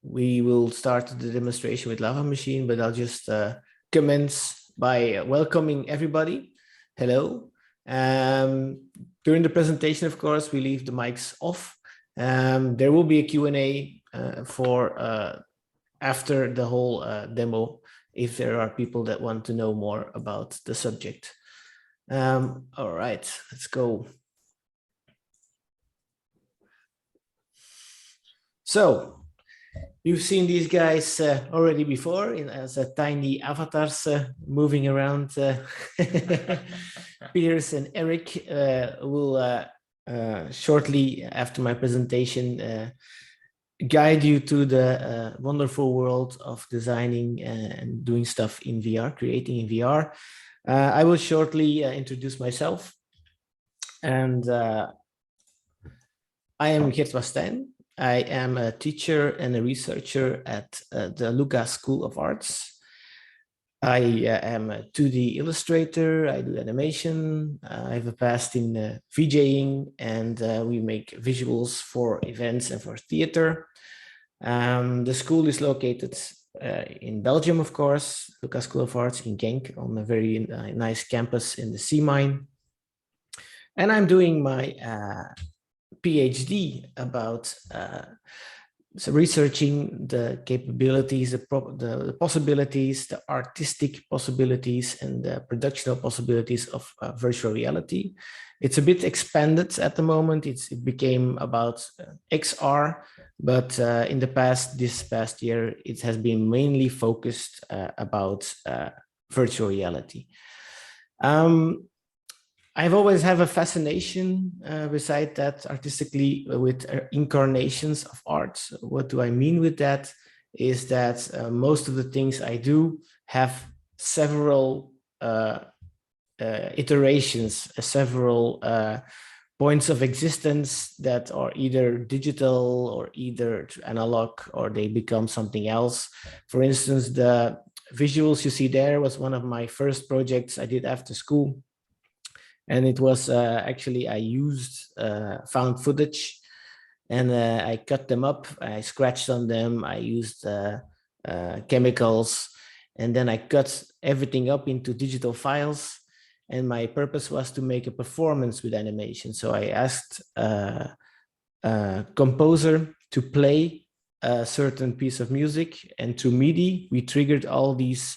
we will start the demonstration with Lavamachine, but I'll just commence by welcoming everybody. Hello. During the presentation, of course, we leave the mics off. There will be a Q&A for after the whole demo, if there are people that want to know more about the subject. All right, let's go. So you've seen these guys already before as tiny avatars moving around. Piers and Eric will shortly after my presentation guide you to the wonderful world of designing and doing stuff in VR, creating in VR. I will shortly introduce myself. And I am Geert Wastijn. I am a teacher and a researcher at the Lucas School of Arts. I am a 2D illustrator. I do animation. I have a past in VJing, and we make visuals for events and for theater. The school is located in Belgium, of course, Lucas School of Arts in Genk, on a very nice campus in the sea mine. And I'm doing my PhD about so researching the capabilities, the possibilities, the artistic possibilities, and the productional possibilities of virtual reality. It's a bit expanded at the moment. It became about XR, but in the this past year, it has been mainly focused about virtual reality. I've always have a fascination beside that artistically with incarnations of art. What do I mean with that? Is that most of the things I do have several iterations, several points of existence that are either digital or either analog, or they become something else. For instance, the visuals you see there was one of my first projects I did after school. And it was actually, I used found footage, and I cut them up, I scratched on them, I used chemicals, and then I cut everything up into digital files. And my purpose was to make a performance with animation. So I asked a composer to play a certain piece of music, and through MIDI, we triggered all these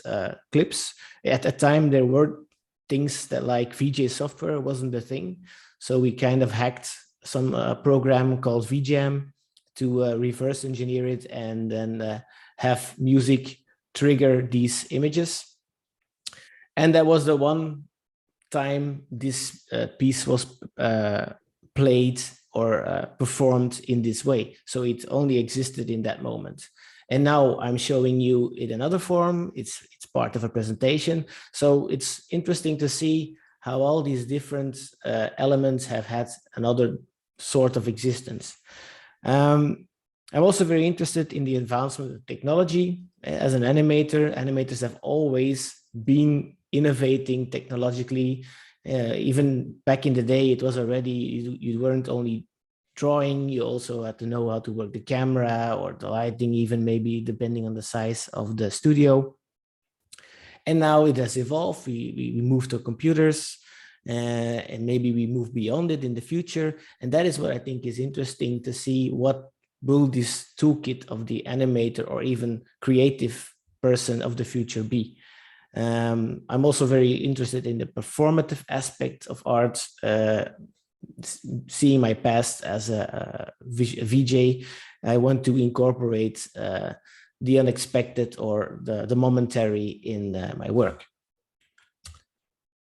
clips. At the time, there were things that like VJ software wasn't the thing. So we kind of hacked some program called VJam to reverse engineer it and then have music trigger these images. And that was the one time this piece was played or performed in this way. So it only existed in that moment. And now I'm showing you in another form. It's part of a presentation. So it's interesting to see how all these different elements have had another sort of existence. I'm also very interested in the advancement of technology. As an animator, animators have always been innovating technologically. Even back in the day, it was already, you weren't only drawing, you also had to know how to work the camera or the lighting, even maybe depending on the size of the studio. And now it has evolved. We moved to computers, and maybe we move beyond it in the future. And that is what I think is interesting to see. What will this toolkit of the animator or even creative person of the future be? I'm also very interested in the performative aspect of art. Seeing my past as a VJ, I want to incorporate the unexpected or the momentary in my work.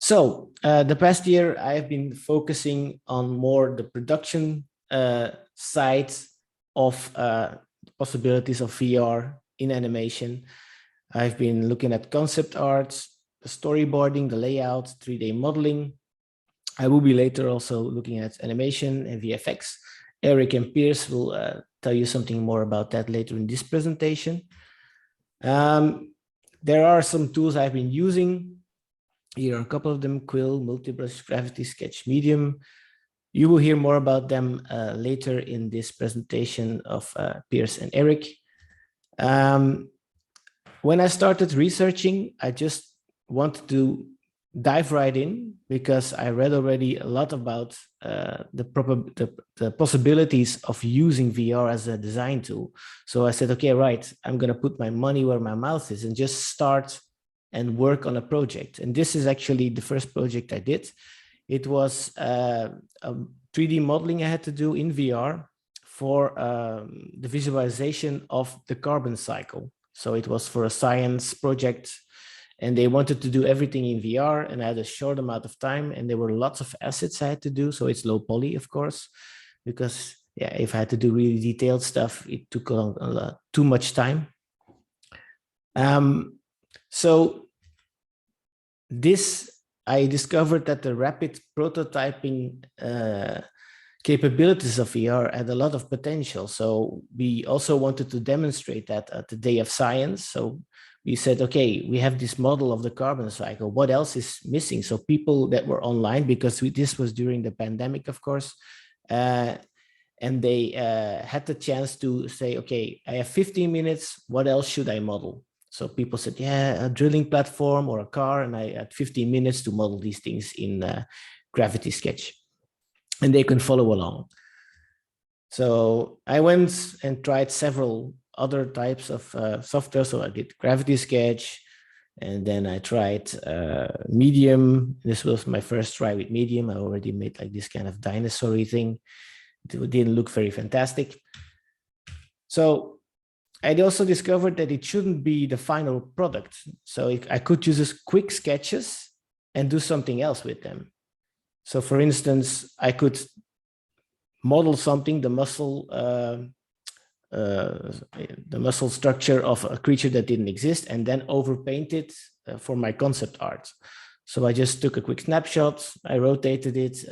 So the past year, I have been focusing on more the production side of possibilities of VR in animation. I've been looking at concept art, the storyboarding, the layout, 3D modeling. I will be later also looking at animation and VFX. Eric and Piers will tell you something more about that later in this presentation. There are some tools I've been using. Here are a couple of them: Quill, Multibrush, Gravity, Sketch, Medium. You will hear more about them later in this presentation of Piers and Eric. When I started researching, I just wanted to dive right in because I read already a lot about the possibilities of using VR as a design tool. So I said, okay, right, I'm going to put my money where my mouth is and just start and work on a project. And this is actually the first project I did. It was a 3D modeling I had to do in VR for the visualization of the carbon cycle. So it was for a science project and they wanted to do everything in VR, and I had a short amount of time and there were lots of assets I had to do. So it's low poly, of course, because yeah, if I had to do really detailed stuff, it took too much time. So I discovered that the rapid prototyping capabilities of VR had a lot of potential. So we also wanted to demonstrate that at the Day of Science. So we said, okay, we have this model of the carbon cycle. What else is missing? So people that were online, because this was during the pandemic, of course, and they had the chance to say, okay, I have 15 minutes. What else should I model? So people said, yeah, a drilling platform or a car. And I had 15 minutes to model these things in Gravity Sketch. And they can follow along. So I went and tried several other types of software. So I did Gravity Sketch, and then I tried Medium. This was my first try with Medium. I already made like this kind of dinosaur-y thing. It didn't look very fantastic. So I also discovered that it shouldn't be the final product. So I could use quick sketches and do something else with them. So for instance, I could model something, the muscle structure of a creature that didn't exist, and then overpaint it for my concept art. So I just took a quick snapshot, I rotated it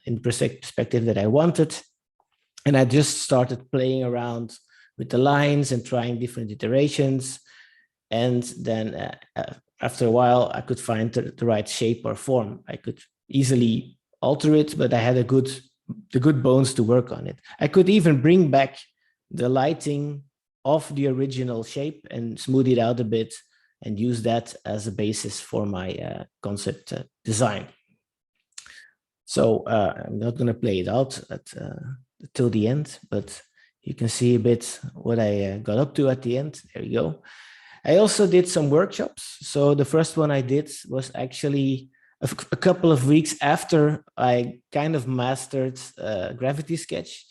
in the perspective that I wanted, and I just started playing around with the lines and trying different iterations. And then after a while, I could find the right shape or form. I could easily alter it, but I had the good bones to work on it. I could even bring back the lighting of the original shape and smooth it out a bit and use that as a basis for my concept design. So I'm not going to play it out till the end, but you can see a bit what I got up to at the end. There you go. I also did some workshops. So the first one I did was actually a couple of weeks after I kind of mastered Gravity Sketch.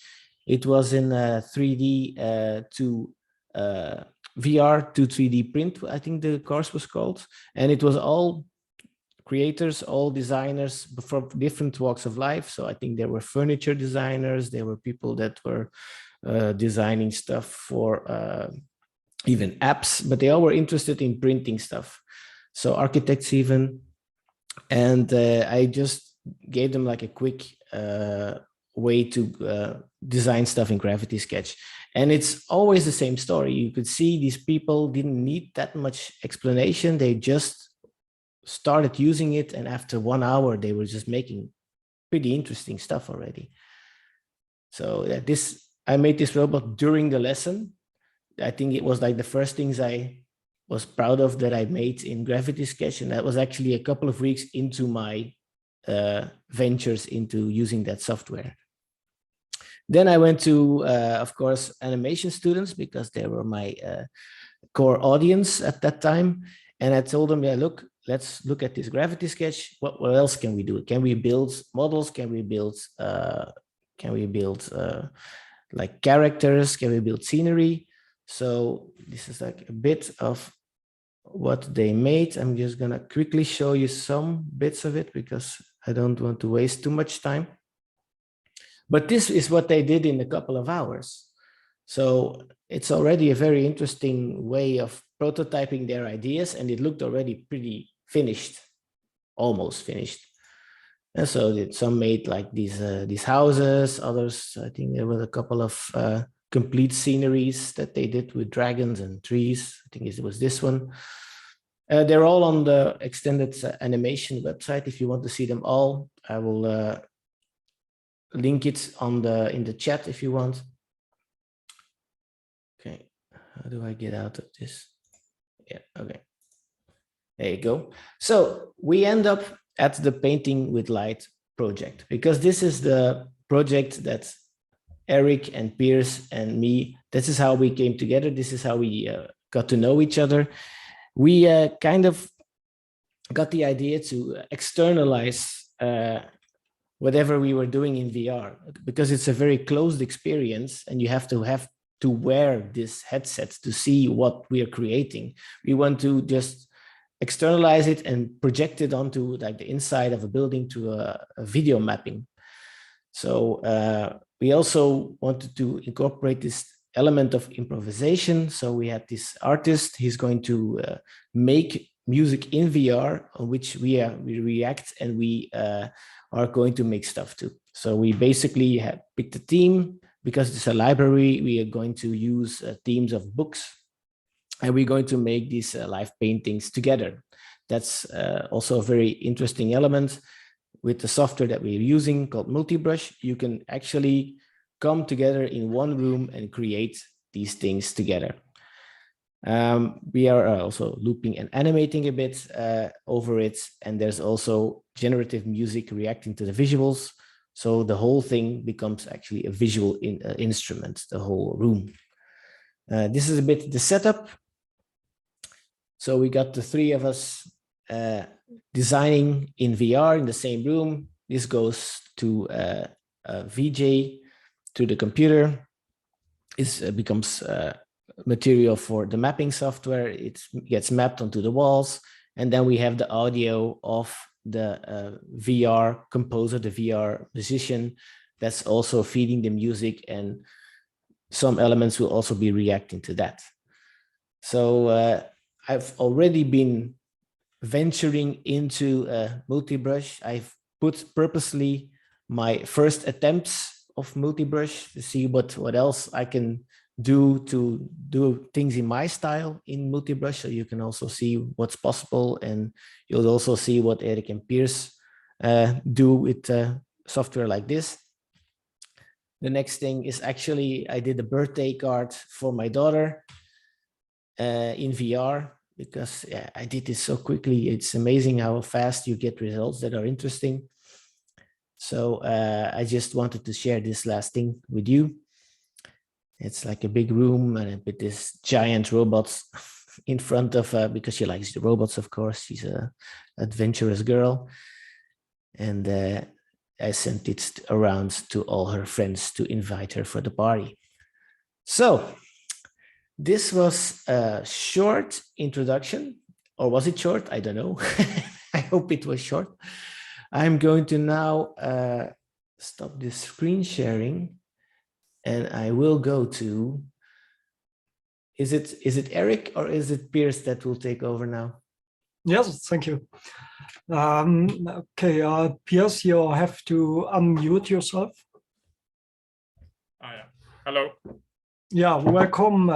It was in 3D to VR to 3D print, I think the course was called. And it was all creators, all designers from different walks of life. So I think there were furniture designers, there were people that were designing stuff for even apps, but they all were interested in printing stuff. So architects even. And I just gave them like a quick way to design stuff in Gravity Sketch. And it's always the same story. You could see these people didn't need that much explanation. They just started using it. And after 1 hour, they were just making pretty interesting stuff already. So I made this robot during the lesson. I think it was like the first things I was proud of that I made in Gravity Sketch. And that was actually a couple of weeks into my ventures into using that software. Then I went to, of course, animation students, because they were my core audience at that time. And I told them, yeah, look, let's look at this Gravity Sketch. What else can we do? Can we build models? Can we build like characters? Can we build scenery? So this is like a bit of what they made. I'm just gonna quickly show you some bits of it because I don't want to waste too much time. But this is what they did in a couple of hours. So it's already a very interesting way of prototyping their ideas, and it looked already pretty finished, almost finished. And so some made like these houses, others, I think there were a couple of complete sceneries that they did with dragons and trees. I think it was this one. They're all on the extended animation website. If you want to see them all, I will link it in the chat if you want. Okay, How do I get out of this? Yeah, okay. There you go. So we end up at the Painting with Light project, because this is the project that Eric and Piers and me, this is how we came together. This is how we got to know each other. We kind of got the idea to externalize whatever we were doing in VR, because it's a very closed experience and you have to wear this headset to see what we are creating. We want to just externalize it and project it onto like the inside of a building to a video mapping. So we also wanted to incorporate this element of improvisation. So we had this artist, he's going to make music in VR on which we react, and we are going to make stuff too. So we basically have picked a theme. Because it's a library, we are going to use themes of books, and we're going to make these live paintings together. That's also a very interesting element. With the software that we're using called Multibrush, you can actually come together in one room and create these things together. We are also looping and animating a bit over it, and there's also generative music reacting to the visuals. So the whole thing becomes actually a visual instrument, the whole room. This is a bit the setup. So we got the three of us designing in VR in the same room. This goes to a VJ, to the computer. It becomes material for the mapping software. It gets mapped onto the walls. And then we have the audio of the VR composer, the VR musician, that's also feeding the music, and some elements will also be reacting to that. So I've already been venturing into Multibrush. I've put purposely my first attempts of Multibrush to see what else I can do to do things in my style in Multibrush, so you can also see what's possible, and you'll also see what Eric and Piers do with software like this. The next thing is actually I did a birthday card for my daughter in VR, because yeah, I did this so quickly. It's amazing how fast you get results that are interesting. So I just wanted to share this last thing with you. It's like a big room and with this giant robots in front of, because she likes the robots, of course. She's an adventurous girl. And I sent it around to all her friends to invite her for the party. So this was a short introduction, or was it short? I don't know. I hope it was short. I'm going to now stop this screen sharing. And I will go to, is it Eric or is it Piers that will take over now? Yes, thank you. Okay, Piers, you have to unmute yourself. Oh, yeah. Hello. Yeah, welcome.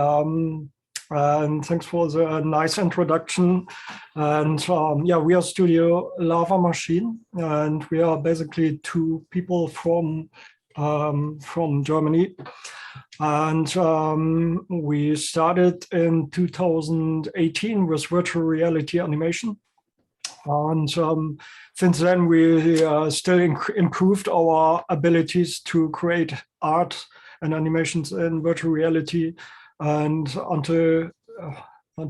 And thanks for the nice introduction. And yeah, we are Studio Lavamachine, and we are basically two people from Germany. And we started in 2018 with virtual reality animation. And since then, we still improved our abilities to create art and animations in virtual reality. And until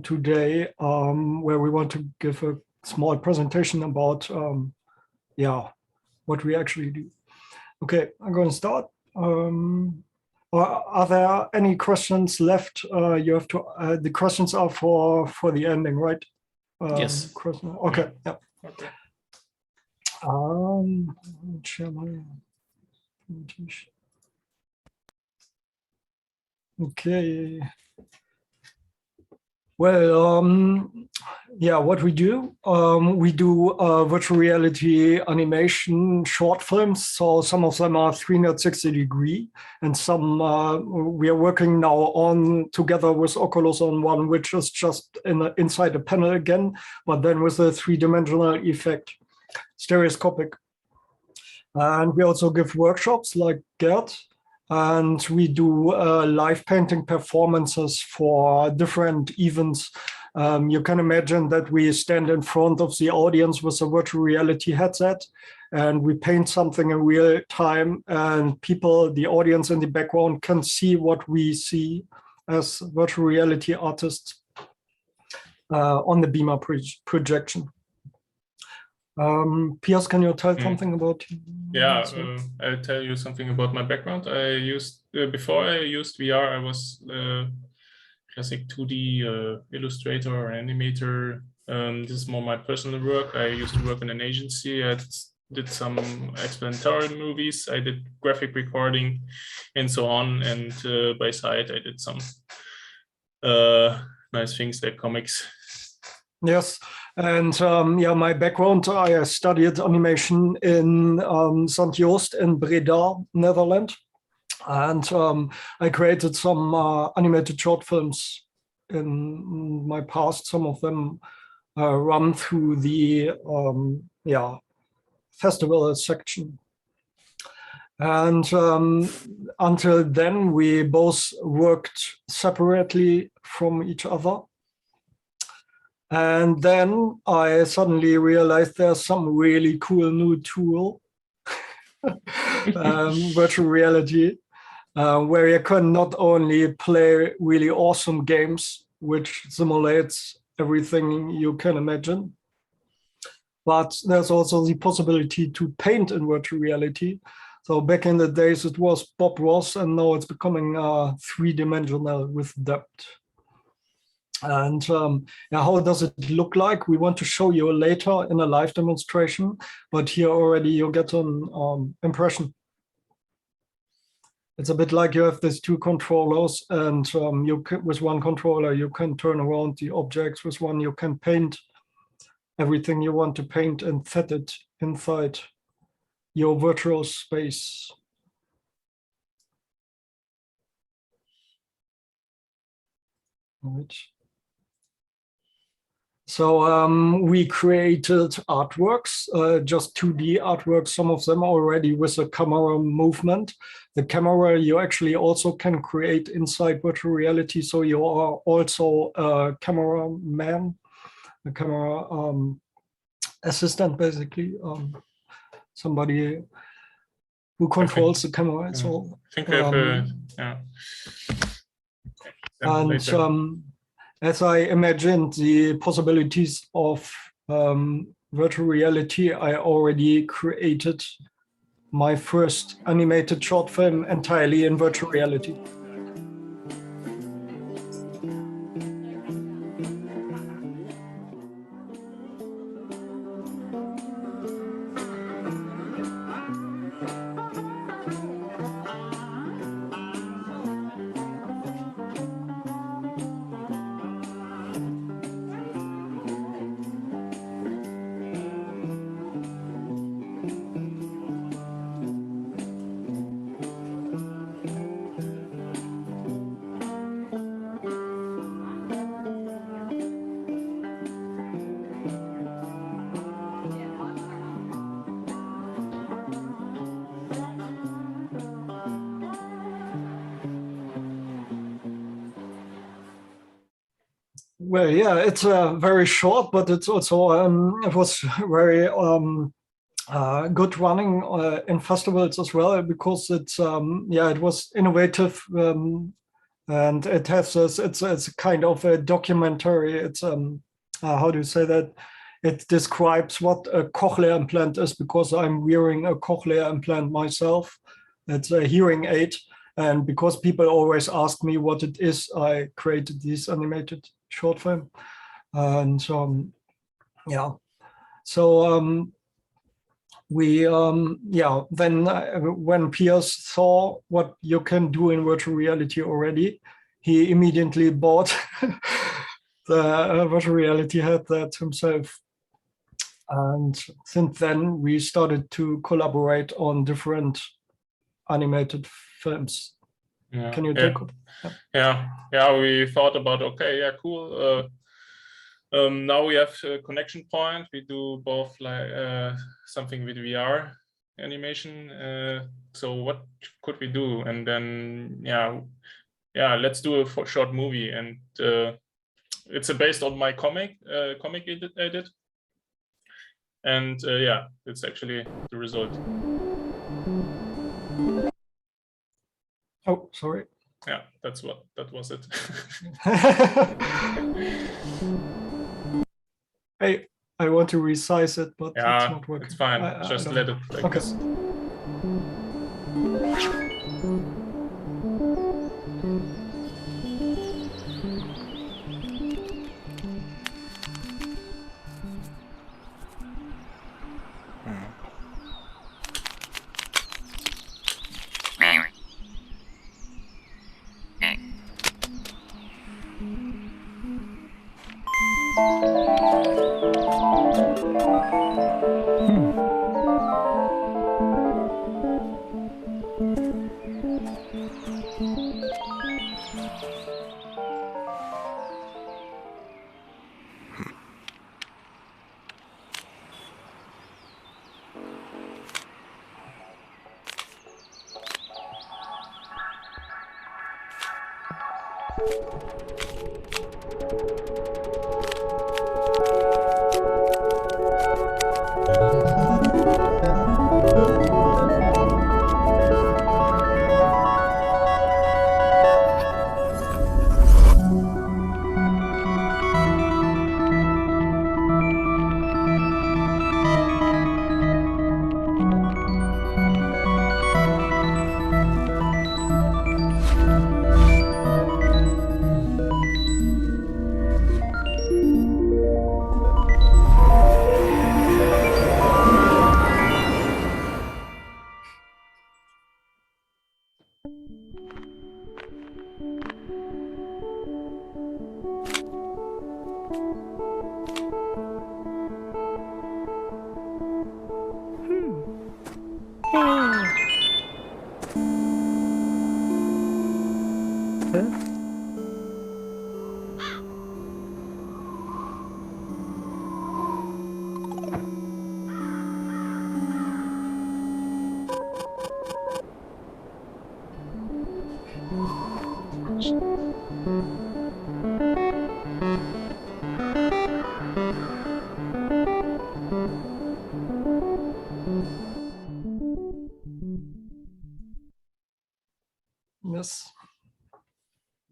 today, where we want to give a small presentation about yeah, what we actually do. Okay, I'm going to start. Are there any questions left? You have to. The questions are for the ending, right? Yes. Okay. Yeah. Okay. Share my presentation. Okay. Well, yeah, what we do virtual reality animation short films. So some of them are 360-degree, and some we are working now on together with Oculus on one, which is just inside a panel again, but then with a 3-dimensional effect, stereoscopic. And we also give workshops like Gert. and we do live painting performances for different events. You can imagine that we stand in front of the audience with a virtual reality headset, and we paint something in real time, and people, the audience in the background, can see what we see as virtual reality artists on the beamer projection. Piers, can you tell something about? Yeah, I'll tell you something about my background. I used before I used VR, I was classic 2D illustrator or animator. This is more my personal work. I used to work in an agency. I did some explanatory movies. I did graphic recording and so on. And by side, I did some nice things like comics. Yes, and yeah, my background, I studied animation in St. Joost in Breda, Netherlands. And I created some animated short films in my past. Some of them run through the yeah, festival section. And until then, we both worked separately from each other. And then I suddenly realized there's some really cool new tool, virtual reality, where you can not only play really awesome games, which simulates everything you can imagine, but there's also the possibility to paint in virtual reality. So back in the days, it was Bob Ross, and now it's becoming three-dimensional with depth. And yeah, how does it look like? We want to show you later in a live demonstration, but here already you get an impression. It's a bit like you have these two controllers, and with one controller you can turn around the objects. With one you can paint everything you want to paint and set it inside your virtual space. Right. So we created artworks, just 2D artworks, some of them already with a camera movement. The camera you actually also can create inside virtual reality. So you are also a cameraman, a camera assistant, basically, somebody who controls the camera and so. I think I have yeah. And as I imagined the possibilities of virtual reality, I already created my first animated short film entirely in virtual reality. Well, yeah, it's very short, but it's also it was very good running in festivals as well, because it's yeah, it was innovative, and it has this. It's kind of a documentary. It's how do you say that? It describes what a cochlear implant is, because I'm wearing a cochlear implant myself. It's a hearing aid. And because people always ask me what it is, I created this animated short film. And yeah, so we, yeah, then when Piers saw what you can do in virtual reality already, he immediately bought the virtual reality headset himself. And since then, we started to collaborate on different animated films. Yeah. Can you take? Yeah. We thought about, okay, yeah, cool. Now we have a connection point. We do both like something with VR. animation. So what could we do? And then yeah, let's do a short movie. And it's based on my comic I did. And yeah, it's actually the result. Oh, sorry. Yeah, that was it. I want to resize it, but it's Yeah, not working. it's fine. Just let it like okay. this.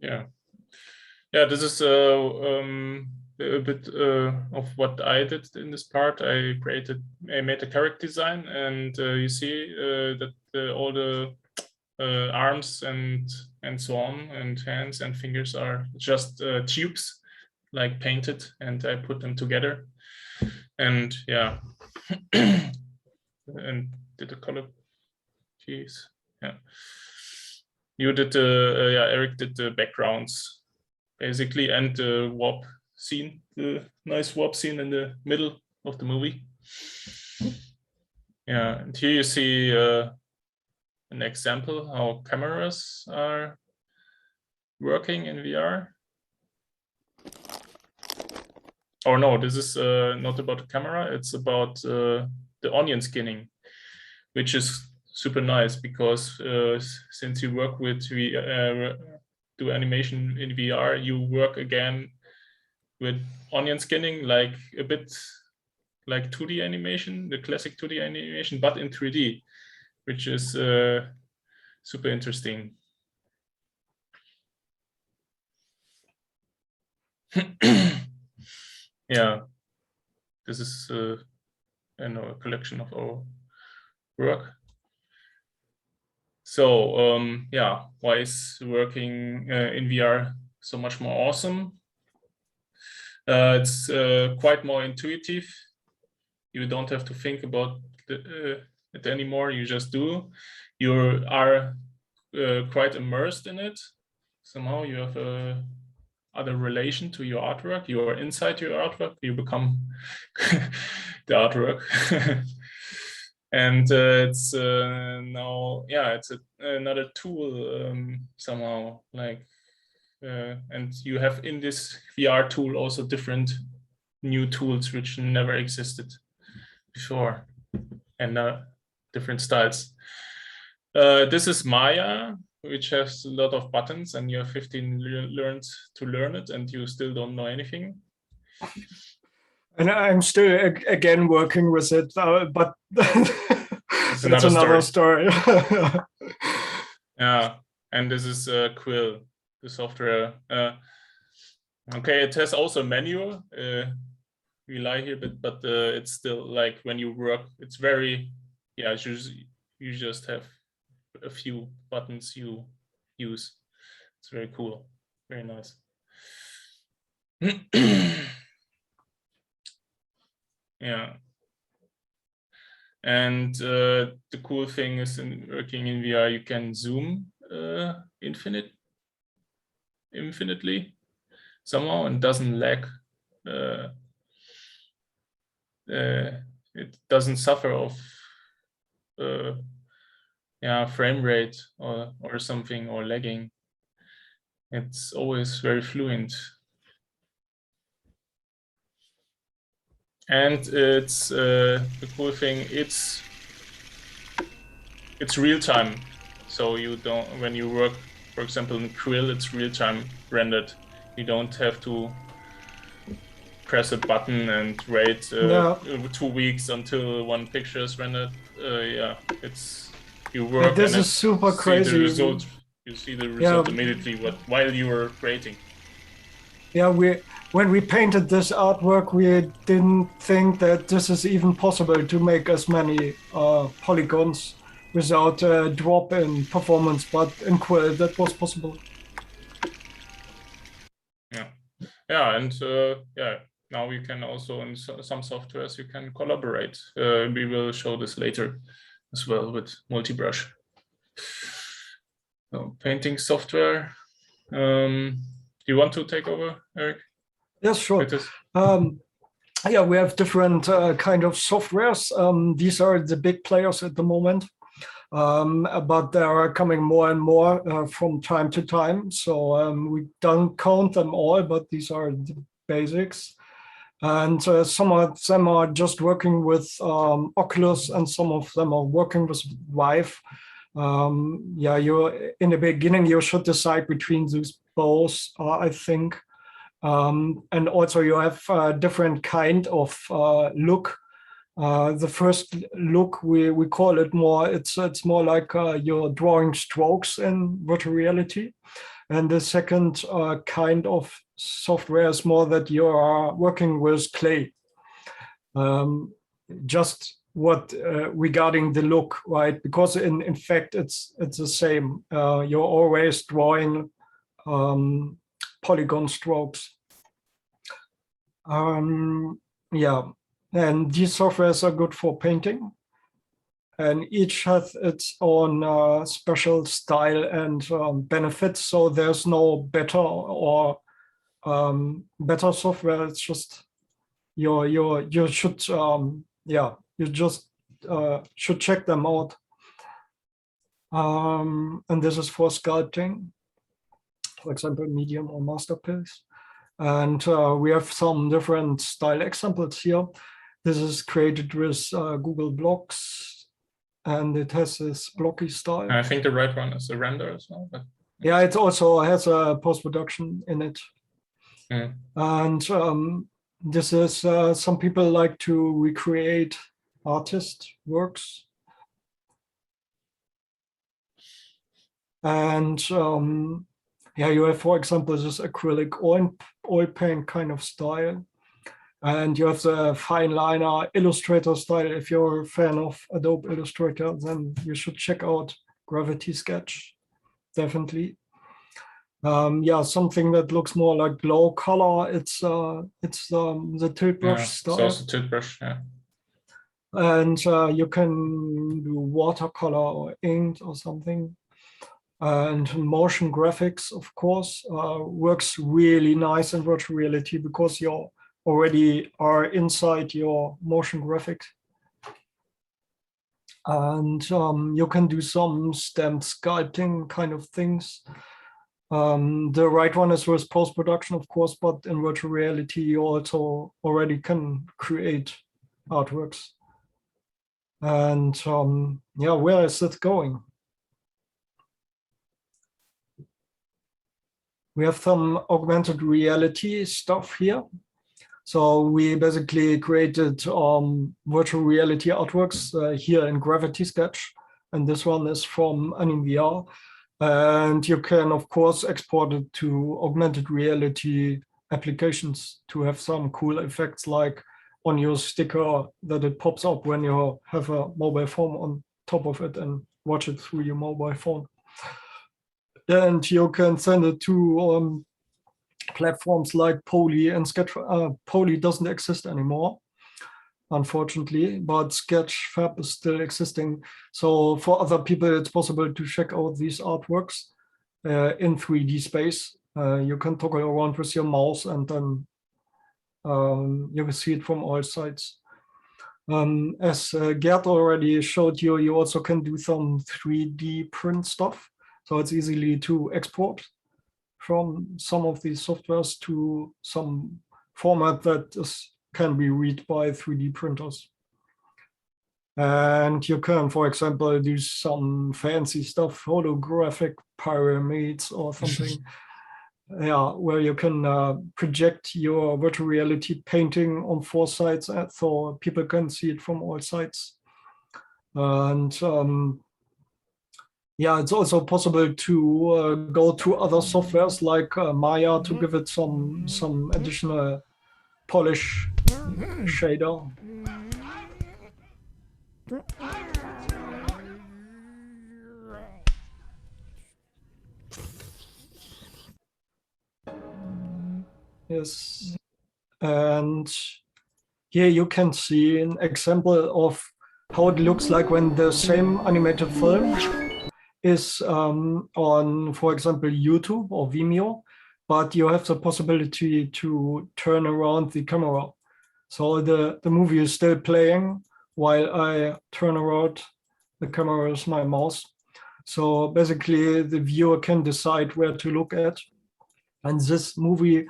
Yes. Yeah, this is a bit of what I did in this part. I made a character design, and you see that all the arms and so on, and hands and fingers are just tubes, like painted, and I put them together. And yeah, and did a color piece. Yeah, you did Eric did the backgrounds basically, and the warp scene, the nice warp scene in the middle of the movie. Yeah, and here you see an example how cameras are working in VR. Or no, this is not about the camera, it's about the onion skinning, which is super nice because since you work with do animation in VR, you work again with onion skinning, like a bit like 2D animation, the classic 2D animation, but in 3D, which is super interesting. Yeah, this is I know, a collection of our work. So yeah, why is working in VR so much more awesome? It's quite more intuitive. You don't have to think about it anymore. You just do. You are quite immersed in it. Somehow you have a other relation to your artwork. You are inside your artwork. You become the artwork. And it's now, yeah, it's another tool somehow, like, and you have in this VR tool also different new tools which never existed before. And different styles. This is Maya, which has a lot of buttons, and you have 15 learned to learn it, and you still don't know anything. And I'm still again working with it, but It's that's another story. Yeah, and this is Quill, the software. Okay, it has also a manual. We lie here, but it's still like when you work, it's very, yeah, you just have a few buttons you use. It's very cool, very nice. Yeah. And the cool thing is in working in VR, you can zoom infinitely somehow, and doesn't lag. It doesn't suffer of frame rate or something, or lagging. It's always very fluent. And it's the cool thing, it's real time. So you don't, when you work, for example, in Quill, it's real time rendered. You don't have to press a button and wait 2 weeks until one picture is rendered. Yeah, it's, you work. This is super crazy. You see the result immediately while you are creating. Yeah, when we painted this artwork, we didn't think that this is even possible to make as many polygons without a drop in performance, but in Quill that was possible. Yeah, and now you can also, in some softwares, you can collaborate. We will show this later as well with Multibrush. So, painting software. Do you want to take over, Eric? Yes, sure. Yeah, we have different kind of softwares. These are the big players at the moment, but there are coming more and more from time to time. So we don't count them all, but these are the basics. And some of them are just working with Oculus, and some of them are working with Vive. Yeah, in the beginning, you should decide between these both, I think. And also you have a different kind of look. The first look, we call it more, it's more like you're drawing strokes in virtual reality. And the second kind of software is more that you are working with clay. Just what regarding the look, right? Because in fact, it's the same. You're always drawing polygon strokes. Yeah, and these softwares are good for painting, and each has its own special style and benefits. So there's no better or better software. It's just you should you just should check them out. And this is for sculpting, for example, medium or masterpiece. And we have some different style examples here. This is created with Google Blocks, and it has this blocky style. I think the right one is a render as well. But yeah, it also has a post-production in it. And this is, some people like to recreate artist works. And yeah, you have, for example, this acrylic oil paint kind of style. And you have the fine liner Illustrator style. If you're a fan of Adobe Illustrator, then you should check out Gravity Sketch, definitely. Yeah, something that looks more like glow color. It's the tilt brush style. It's also tilt brush, yeah. And you can do watercolor or ink or something. And motion graphics, of course, works really nice in virtual reality because you already are inside your motion graphics. And you can do some stamped sculpting kind of things. The right one is with post-production, of course, but in virtual reality, you also already can create artworks. And yeah, where is it going? We have some augmented reality stuff here. So we basically created virtual reality artworks here in Gravity Sketch. And this one is from AnimVR. And you can, of course, export it to augmented reality applications to have some cool effects, like on your sticker that it pops up when you have a mobile phone on top of it and watch it through your mobile phone. And you can send it to platforms like Poly and Sketch. Poly doesn't exist anymore, unfortunately, but Sketchfab is still existing. So for other people, it's possible to check out these artworks in 3D space. You can toggle around with your mouse and then you can see it from all sides. As Gert already showed you, you also can do some 3D print stuff. So it's easily to export from some of these softwares to some format that can be read by 3D printers. And you can, for example, do some fancy stuff, holographic pyramids or something. Yeah, where you can project your virtual reality painting on 4 sides so people can see it from all sides. And yeah, it's also possible to go to other softwares like Maya to give it some additional polish shader. Yes, and here you can see an example of how it looks like when the same animated film is on, for example, YouTube or Vimeo, but you have the possibility to turn around the camera. So the movie is still playing while I turn around the camera with my mouse. So basically the viewer can decide where to look at. And this movie,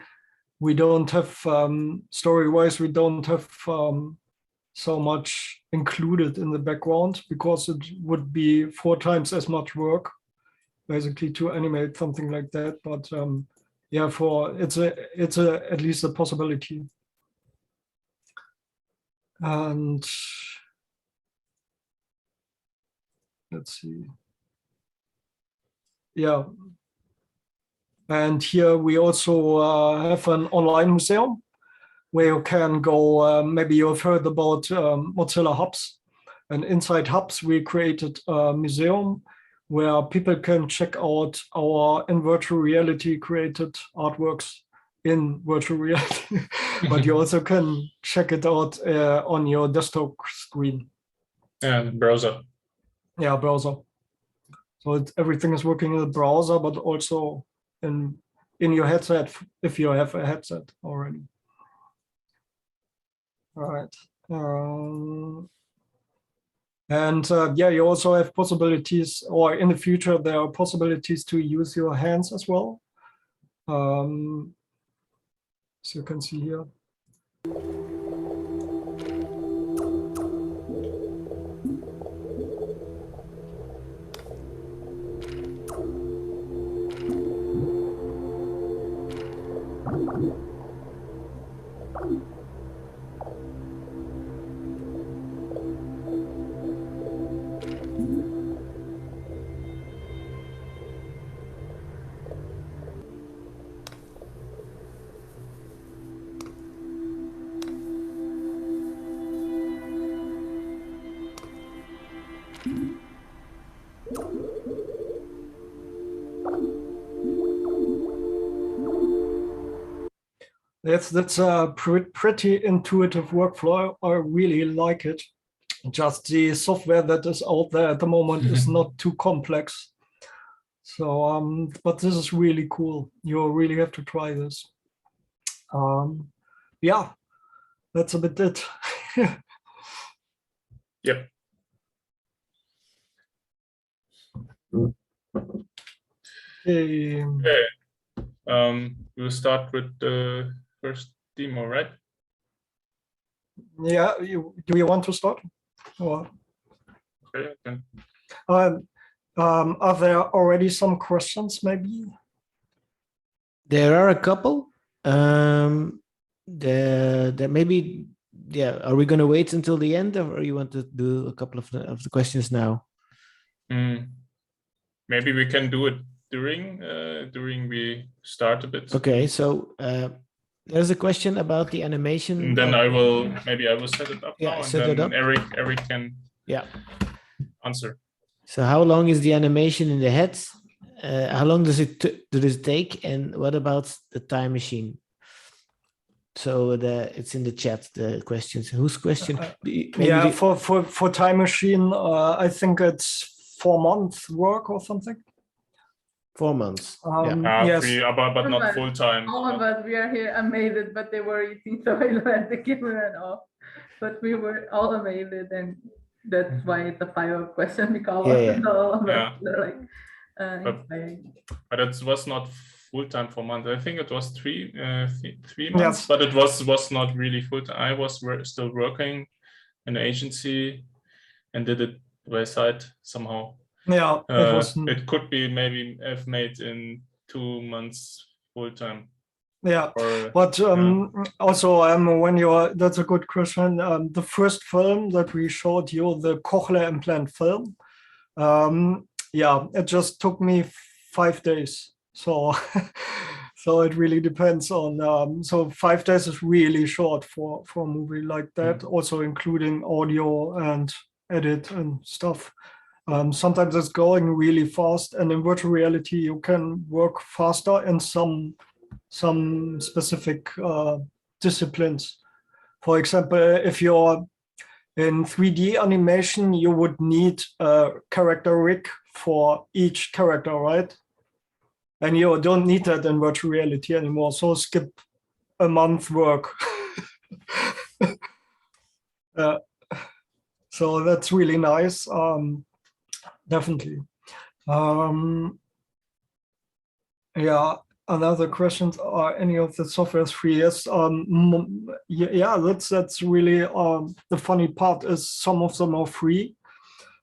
we don't have, story-wise, we don't have so much included in the background because it would be 4 times as much work basically to animate something like that. But yeah, it's at least a possibility. And let's see. Yeah. And here we also have an online museum where you can go, maybe you've heard about Mozilla Hubs. And inside Hubs, we created a museum where people can check out our in virtual reality created artworks in virtual reality. But you also can check it out on your desktop screen. And browser. Yeah, browser. So everything is working in the browser, but also in your headset if you have a headset already. All right. And yeah, you also have possibilities, or in the future, there are possibilities to use your hands as well. So you can see here. That's a pretty intuitive workflow. I really like it. Just the software that is out there at the moment is not too complex. So, but this is really cool. You really have to try this. Yeah, that's a bit it. Yep. Okay. We'll start with the first demo, right? Yeah, do you want to start? Or? Okay. Are there already some questions, maybe? There are a couple. There maybe, yeah. Are we going to wait until the end, or you want to do a couple of the questions now? Maybe we can do it during we start a bit. Okay, so there's a question about the animation. And then I will set it up now, and set it then up. Eric can answer. So how long is the animation in the head? How long does it take? And what about the time machine? So it's in the chat, the questions. Whose question? For time machine, I think it's 4 months work or something. 4 months. Yes. But not full time. All of us, we are here amazed, but they were eating, so I had the camera off. But we were all amazed, and that's why it's a follow-up question, because all of us are like inspiring. But it was not full time for months. I think it was 3 months, but it was not really full time. I was still working in an agency and did it by side somehow. Yeah, it could be maybe I've made in 2 months full time. Yeah, but also when that's a good question. The first film that we showed you, the cochlear implant film, it just took me 5 days. So so it really depends on. So 5 days is really short for a movie like that. Also including audio and edit and stuff. Sometimes it's going really fast, and in virtual reality you can work faster in some specific disciplines. For example, if you're in 3D animation, you would need a character rig for each character, right? And you don't need that in virtual reality anymore, so skip a month work. So that's really nice. Definitely. Another questions, are any of the softwares free? Yes. That's really the funny part is some of them are free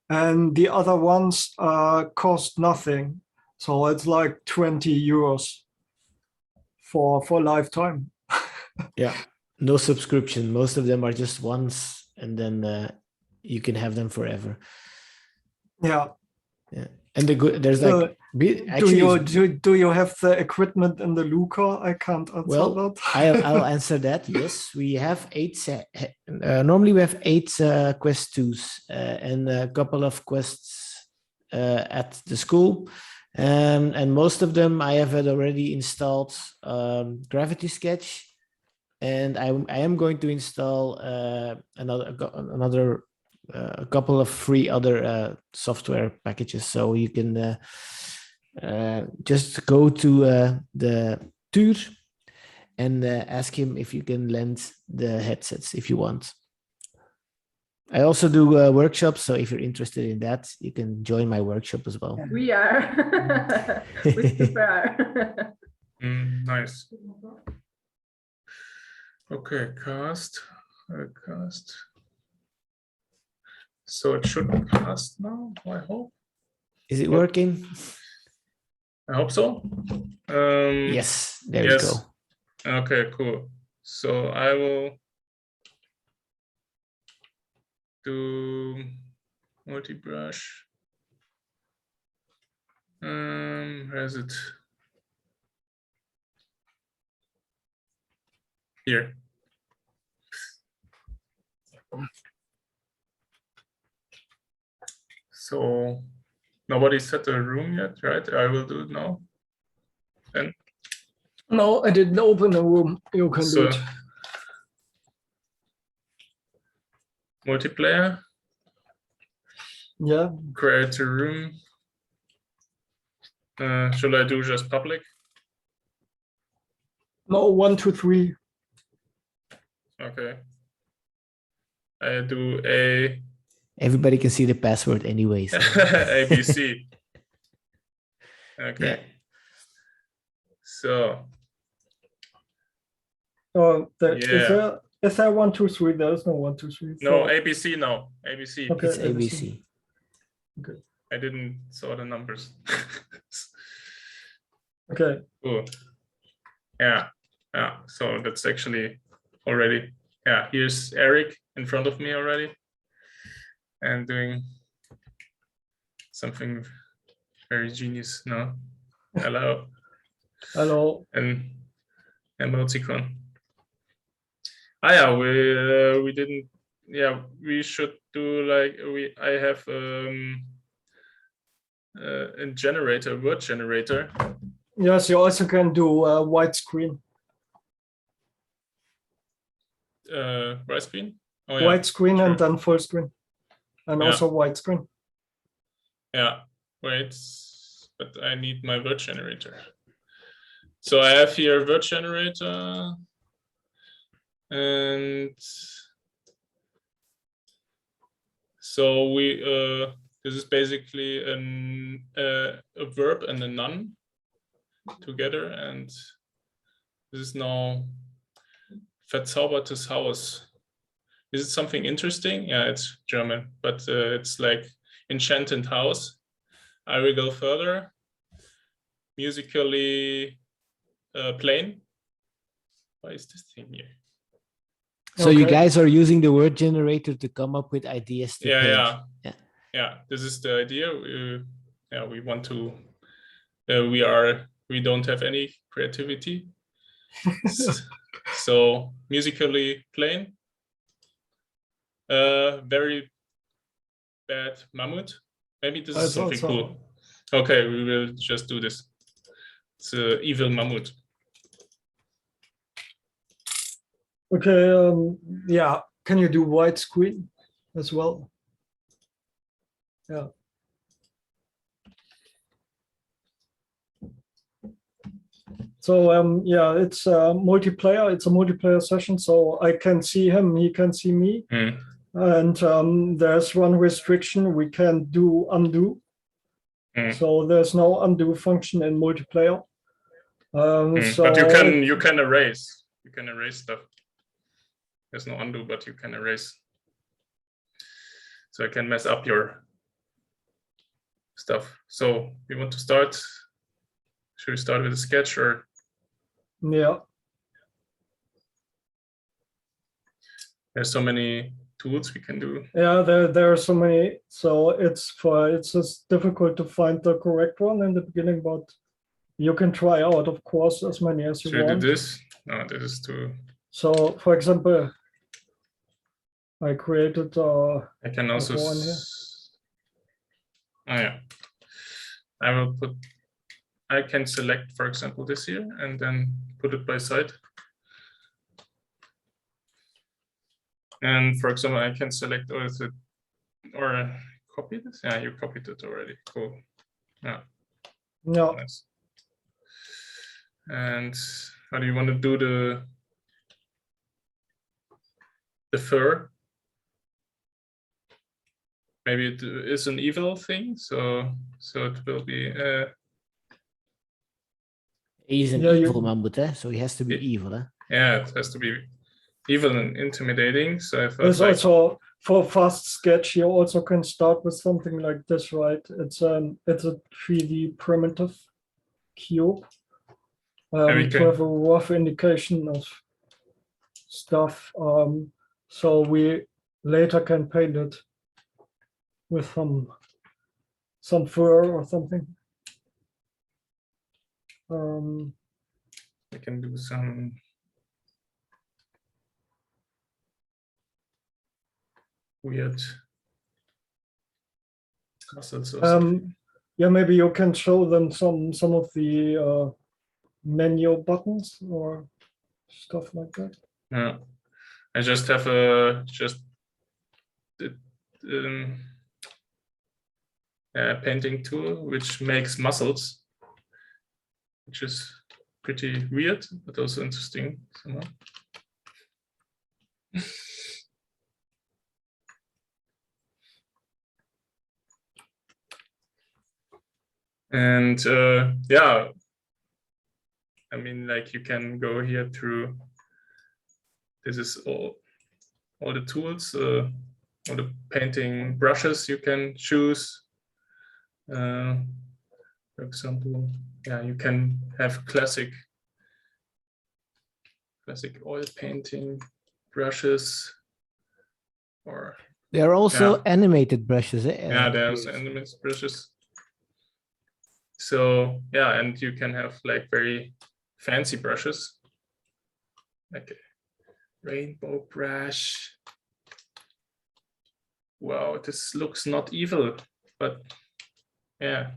and the other ones cost nothing. So it's like 20 euros for lifetime. Yeah, no subscription. Most of them are just once, and then you can have them forever. Yeah. And there's like do you have the equipment in the Luca? I can't answer that. I'll answer that. Yes, we have 8. Normally we have 8 Quest 2s and a couple of Quests at the school, and most of them I have already installed Gravity Sketch, and I am going to install a couple of free other software packages, so you can just go to the Tuur and ask him if you can lend the headsets if you want. I also do workshops, so if you're interested in that, you can join my workshop as well. We are. We super are. Nice. Okay, cast. So it should cast now, I hope. Is it working? I hope so. Yes, there we go. Okay, cool. So I will do multibrush. Where is it? Here. So nobody set a room yet, right? I will do it now. And no, I didn't open a room. You can do it. Multiplayer. Yeah. Create a room. Should I do just public? No, 1, 2, 3. Okay. I do a. Everybody can see the password anyways. ABC. Okay. Yeah. So. Is there 1, 2, 3? There is no 1, 2, 3. No, ABC. No, ABC. Okay, it's ABC. Okay. I didn't saw the numbers. Okay. Cool. Yeah. So that's actually already. Yeah. Here's Eric in front of me already, and doing something very genius. No. Hello. Hello. And emoticon. Yeah, we didn't. Yeah, we should do like I have a generator, word generator. Yes, you also can do widescreen. Widescreen. Oh, yeah. Widescreen Sure. and then full screen, and also widescreen. Yeah. Wait, but I need my word generator. So I have here word generator, and so we this is basically a verb and a noun together, and this is now verzaubertes Haus. Is it something interesting? Yeah, it's German, but it's like enchanted house. I will go further. Musically plain. Why is this thing here? So you guys are using the word generator to come up with ideas to paint. Yeah. This is the idea. We want to. We don't have any creativity. So musically plain. Very bad mammoth. Maybe this is something cool. Okay, we will just do this. It's an evil mammoth. Okay, yeah. Can you do widescreen as well? Yeah. So yeah, it's a multiplayer. It's a multiplayer session, so I can see him, he can see me. And there's one restriction: we can't do undo. So there's no undo function in multiplayer. So but you can erase. You can erase stuff. There's no undo, but you can erase. So I can mess up your stuff. So we want to start. Should we start with a sketch or? Yeah. There's so many tools we can do. Yeah, there are so many. So it's just difficult to find the correct one in the beginning, but you can try out, of course, as many as you want. Should I do this? No, this is too. So, for example, I created. I can also. One here. Oh yeah. I will put. I can select, for example, this here and then put it by side. And for example, I can select or copy this. Yeah, you copied it already. Cool. Yeah. No. Nice. And how do you want to do the fur? Maybe it is an evil thing, so it will be. He's an evil mammoth, so he has to be evil. Yeah, it has to be evil and intimidating. So I thought. There's also, for fast sketch, you also can start with something like this, right? It's a 3D primitive cube to have a rough indication of stuff. So we later can paint it with some fur or something. I can do some. Weird muscles or something. Yeah, maybe you can show them some of the menu buttons or stuff like that. Yeah, I just have a painting tool which makes muscles, which is pretty weird but also interesting somehow. And yeah, I mean, like you can go here through. This is all the tools, all the painting brushes you can choose. For example, yeah, you can have classic oil painting brushes, or there are also animated brushes. Yeah, there's animated brushes. So yeah, and you can have like very fancy brushes, like a rainbow brush. Wow, this looks not evil, but yeah.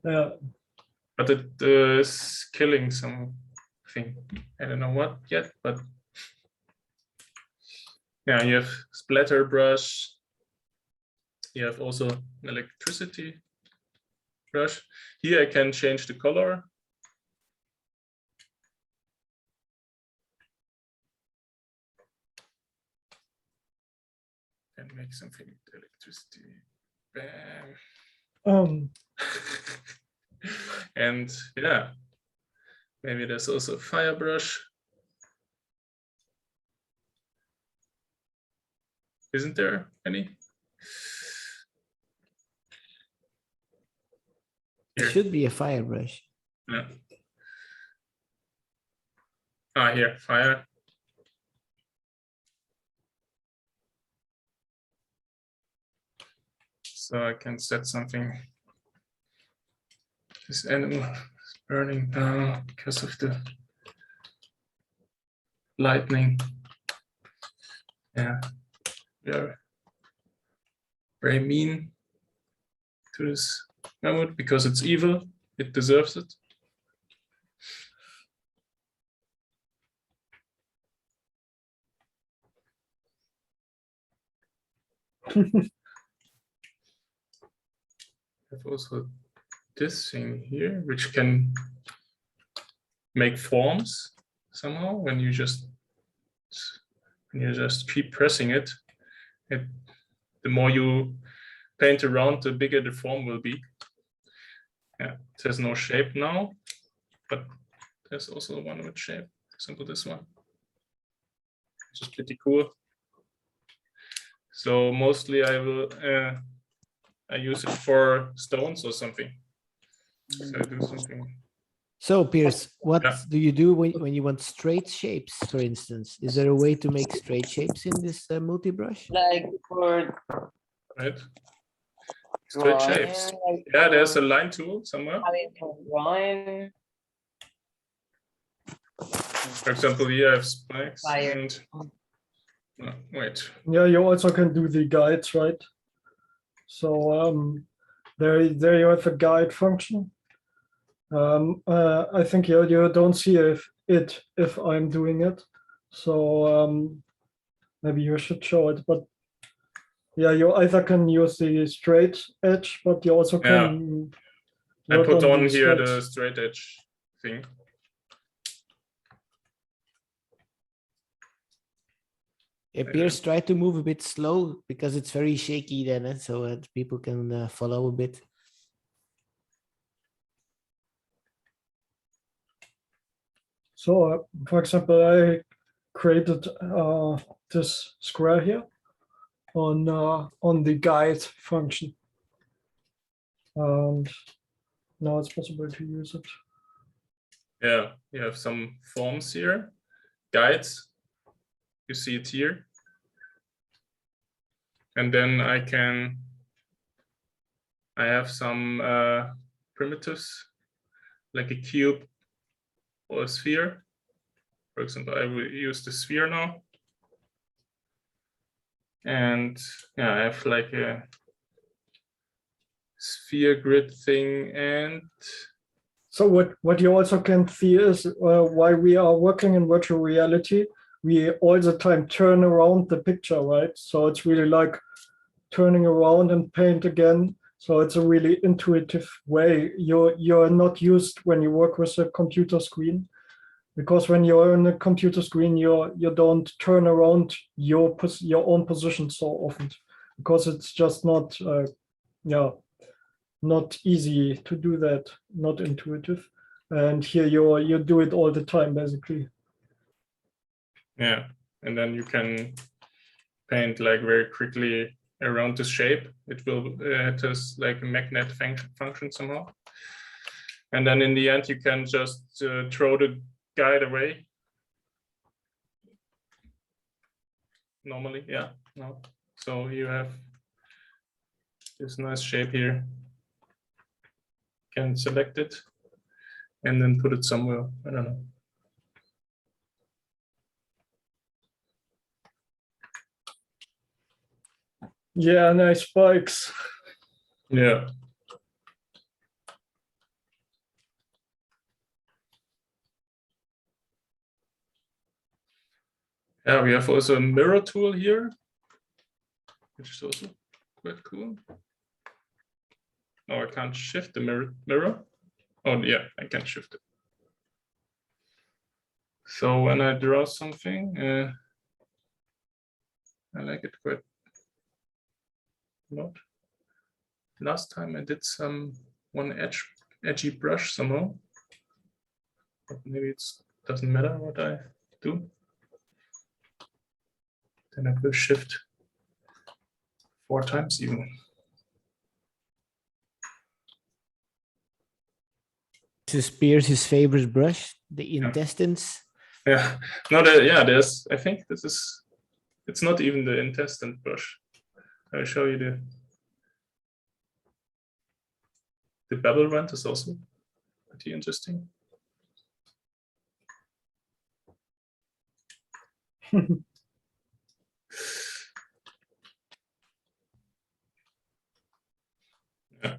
Yeah. But it is killing something. I don't know what yet, but yeah, you have splatter brush. You have also an electricity brush. Here I can change the color. And make something with electricity. Bam. And yeah, maybe there's also a fire brush. Isn't there any? It should be a fire brush. Yeah. Ah, here, fire. So I can set something. This animal is burning down because of the lightning. Yeah, we are very mean to this mammoth because it's evil. It deserves it. I have also this thing here, which can make forms somehow when you just keep pressing it. The more you paint around, the bigger the form will be. Yeah, it has no shape now, but there's also one with shape. For example, this one, which is pretty cool. So mostly I use it for stones or something. So I do something. So Piers, what do you do when you want straight shapes, for instance? Is there a way to make straight shapes in this multi-brush? Like for right. Straight shapes. Yeah, there's a line tool somewhere. Drawing. For example, here I have spikes and wait. Yeah, you also can do the guides, right? So there you have a guide function. I think you don't see if I'm doing it. So maybe you should show it. But yeah, you either can use the straight edge, but you also can. I put on here the straight edge thing. Piers, try to move a bit slow because it's very shaky then, so people can follow a bit. So, for example, I created this square here on the guide function, and now it's possible to use it. Yeah, you have some forms here, guides. You see it here. And then I have some primitives, like a cube or a sphere. For example, I will use the sphere now. And yeah, I have like a sphere grid thing. And so what you also can see is while we are working in virtual reality, we all the time turn around the picture, right? So it's really like turning around and paint again. So it's a really intuitive way. You're not used when you work with a computer screen, because when you're on a computer screen, you don't turn around your own position so often, because it's just not not easy to do that, not intuitive. And here you do it all the time, basically. Yeah, and then you can paint like very quickly around the shape. It will it has like a magnet function somehow. And then in the end, you can just throw the guide away. Normally, yeah, no. So you have this nice shape here. You can select it and then put it somewhere. I don't know. Yeah, nice spikes. Yeah. Yeah, we have also a mirror tool here, which is also quite cool. Oh, I can't shift the mirror. Oh, yeah, I can shift it. So when I draw something, I like it quite a lot. Last time I did one edgy brush somehow, but maybe it doesn't matter what I do. Then I will shift 4 times even. This is Pierce's favorite brush, the intestines. Yeah, no, yeah, I think it's not even the intestine brush. I'll show you the bevel rent is also pretty interesting. Yeah.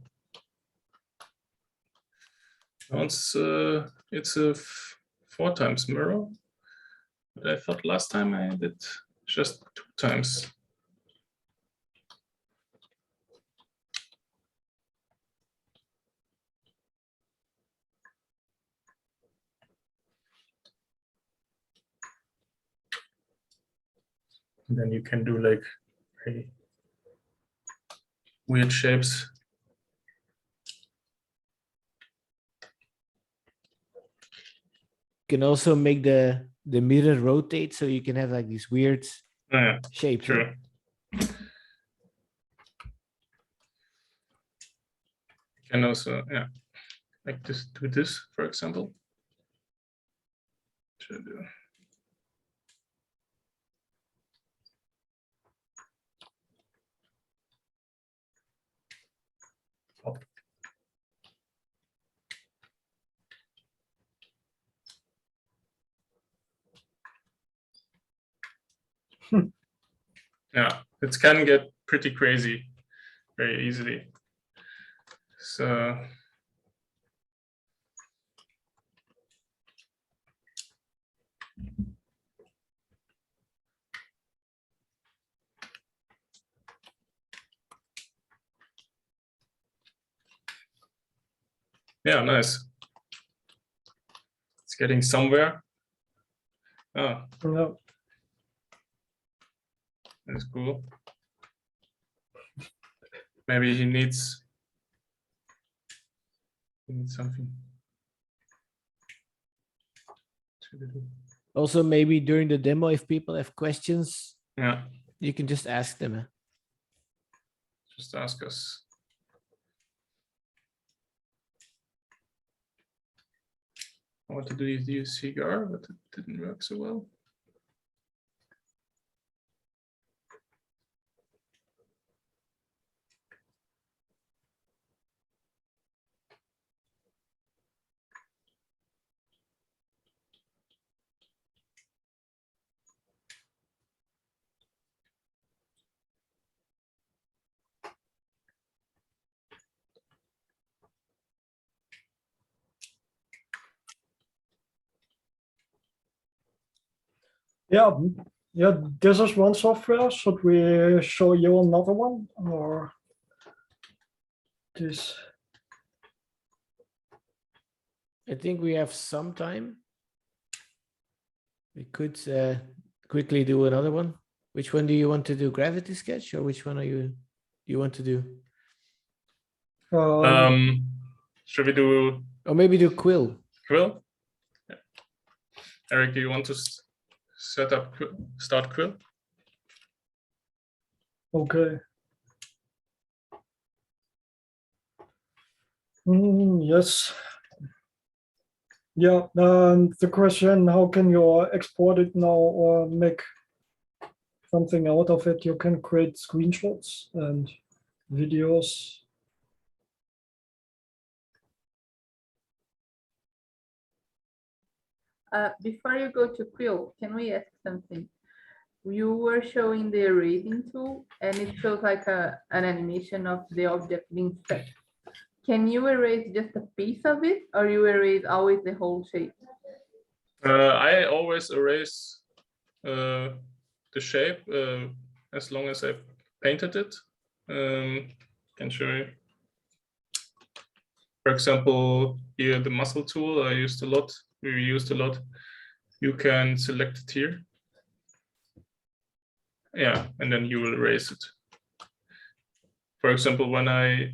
It's a 4 times mirror, but I thought last time I did just 2 times. And then you can do like very weird shapes. You can also make the mirror rotate, so you can have like these weird shapes. True. You can also, yeah, like this, do this, for example. Yeah, it can get pretty crazy very easily. So yeah, nice. It's getting somewhere. Oh, Yeah. That's cool. Maybe he needs something. Also, maybe during the demo, if people have questions, Yeah, you can just ask them. just ask us. I wanted to use cigar, but it didn't work so well. Yeah, yeah. This is one software. Should we show you another one, or this? I think we have some time. We could quickly do another one. Which one do you want to do? Gravity sketch, or which one you want to do? Should we do? Or maybe do quill. Quill? Yeah. Eric, do you want to start quill? Okay. Yes. Yeah, and the question, how can you export it now or make something out of it? You can create screenshots and videos. Before you go to Quill, can we ask something? You were showing the erasing tool and it shows like an animation of the object being set. Can you erase just a piece of it or you erase always the whole shape? I always erase the shape as long as I've painted it. Can show you. For example, here the muscle tool I used a lot. We used a lot. You can select it here. Yeah, and then you will erase it. For example, when I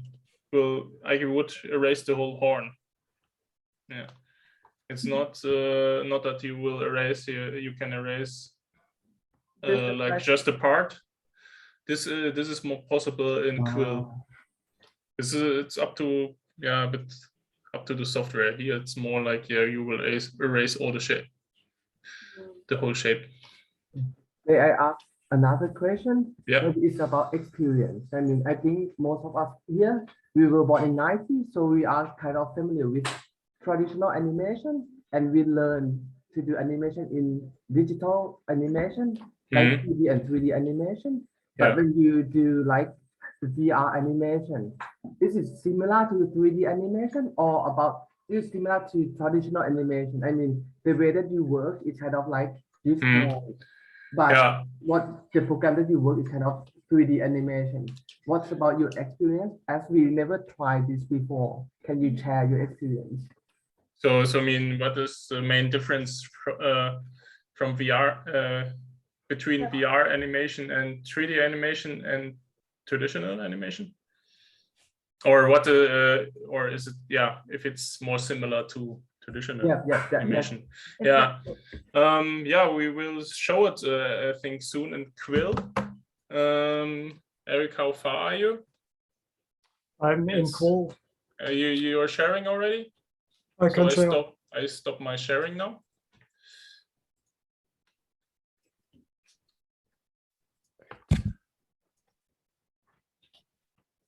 would erase the whole horn. Yeah, it's not that you will erase here. You can erase like just a part. This is more possible in Quill. It's up to but up to the software. Here it's more like you will erase all the shape, the whole shape. May I ask another question? Yeah. Maybe it's about experience. I mean, I think most of us here, we were born in 90s, so we are kind of familiar with traditional animation, and we learn to do animation in digital animation, like 2D and 3D animation. But when you do like the VR animation, is it similar to 3D animation or about is similar to traditional animation? I mean, the way that you work is kind of like this way. But what the program that you work is kind of 3D animation. What's about your experience? As we never tried this before, can you share your experience? So I mean, what is the main difference from VR between VR animation and 3D animation and traditional animation? Or what? Or is it if it's more similar to traditional animation? We will show it I think soon in Quill. Eric, how far are you? I'm in Quill. You are sharing already? I can share. I stop my sharing now.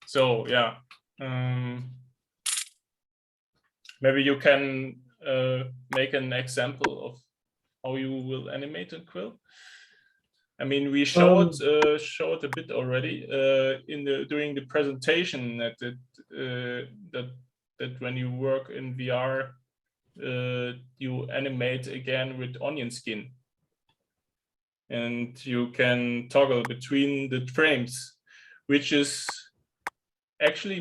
So maybe you can make an example of how you will animate in Quill. I mean, we showed a bit already during the presentation that when you work in VR, you animate again with onion skin, and you can toggle between the frames, which is actually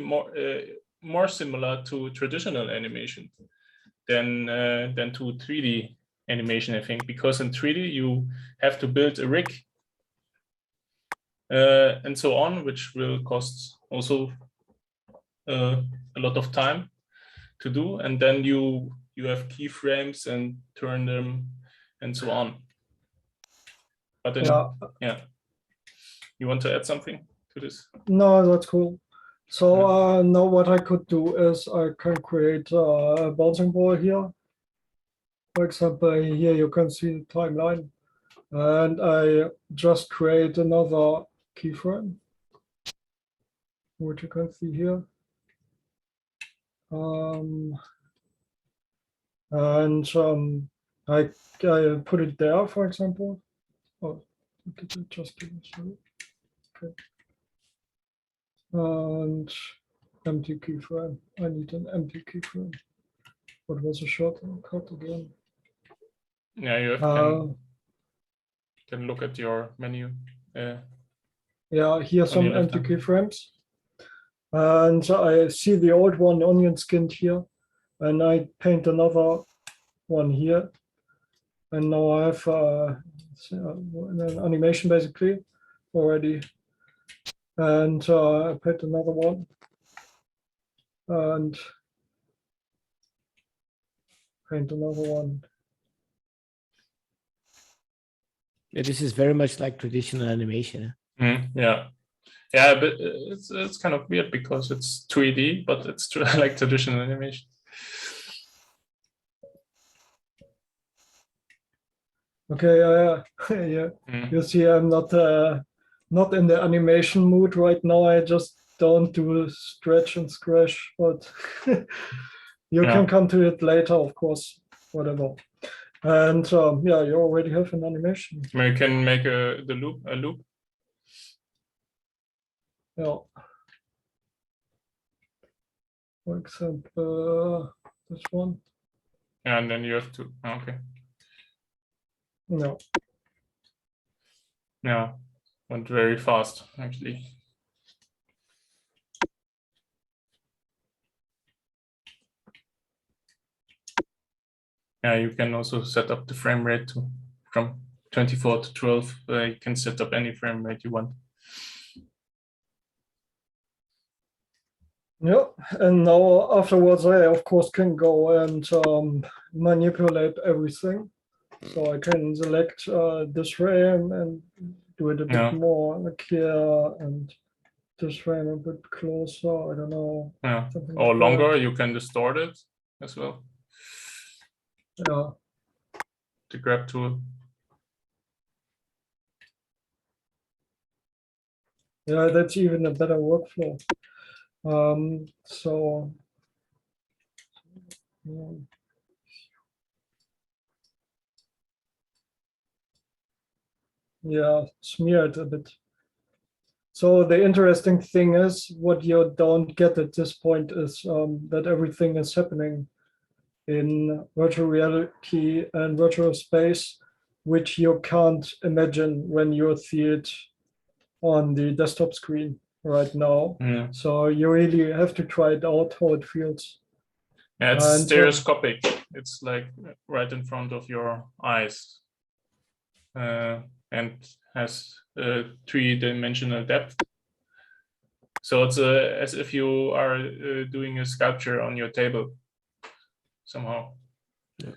more similar to traditional animation than to 3D animation, I think, because in 3D you have to build a rig and so on, which will cost also a lot of time to do, and then you have keyframes and turn them and so on. But then you want to add something to this? No, that's cool. So now what I could do is I can create a bouncing ball here. For example, here you can see the timeline, and I just create another keyframe, which you can see here. I put it there, for example. Oh, just give me a second. Okay. And empty keyframe. I need an empty keyframe. What was a shortcut again? Yeah, you can look at your menu. Yeah, here's some empty keyframes. And I see the old one onion skinned here, and I paint another one here. And now I have an animation basically already. And I paint another one. And paint another one. Yeah, this is very much like traditional animation. Yeah. Yeah, but it's kind of weird because it's 3D, but it's like traditional animation. Okay, yeah. You see, I'm not in the animation mood right now. I just don't do stretch and scratch, but you can come to it later, of course, whatever. And yeah, you already have an animation. You can make a loop. Yeah. For example, this one. And then you have to, okay. No. Yeah, went very fast, actually. Yeah, you can also set up the frame rate from 24 to 12. You can set up any frame rate you want. Yeah, and now afterwards I of course can go and manipulate everything. So I can select this frame and do it a bit more like here, and this frame a bit closer. I don't know. Yeah, or longer. You can distort it as well. Yeah. The grab tool. Yeah, that's even a better workflow. So yeah, smear it a bit. So the interesting thing is, what you don't get at this point is that everything is happening in virtual reality and virtual space, which you can't imagine when you see it on the desktop screen right now. Yeah. So you really have to try it out, how it feels. Yeah, it's stereoscopic. It's like right in front of your eyes, and has a 3-dimensional depth. So it's as if you are doing a sculpture on your table somehow. Yeah.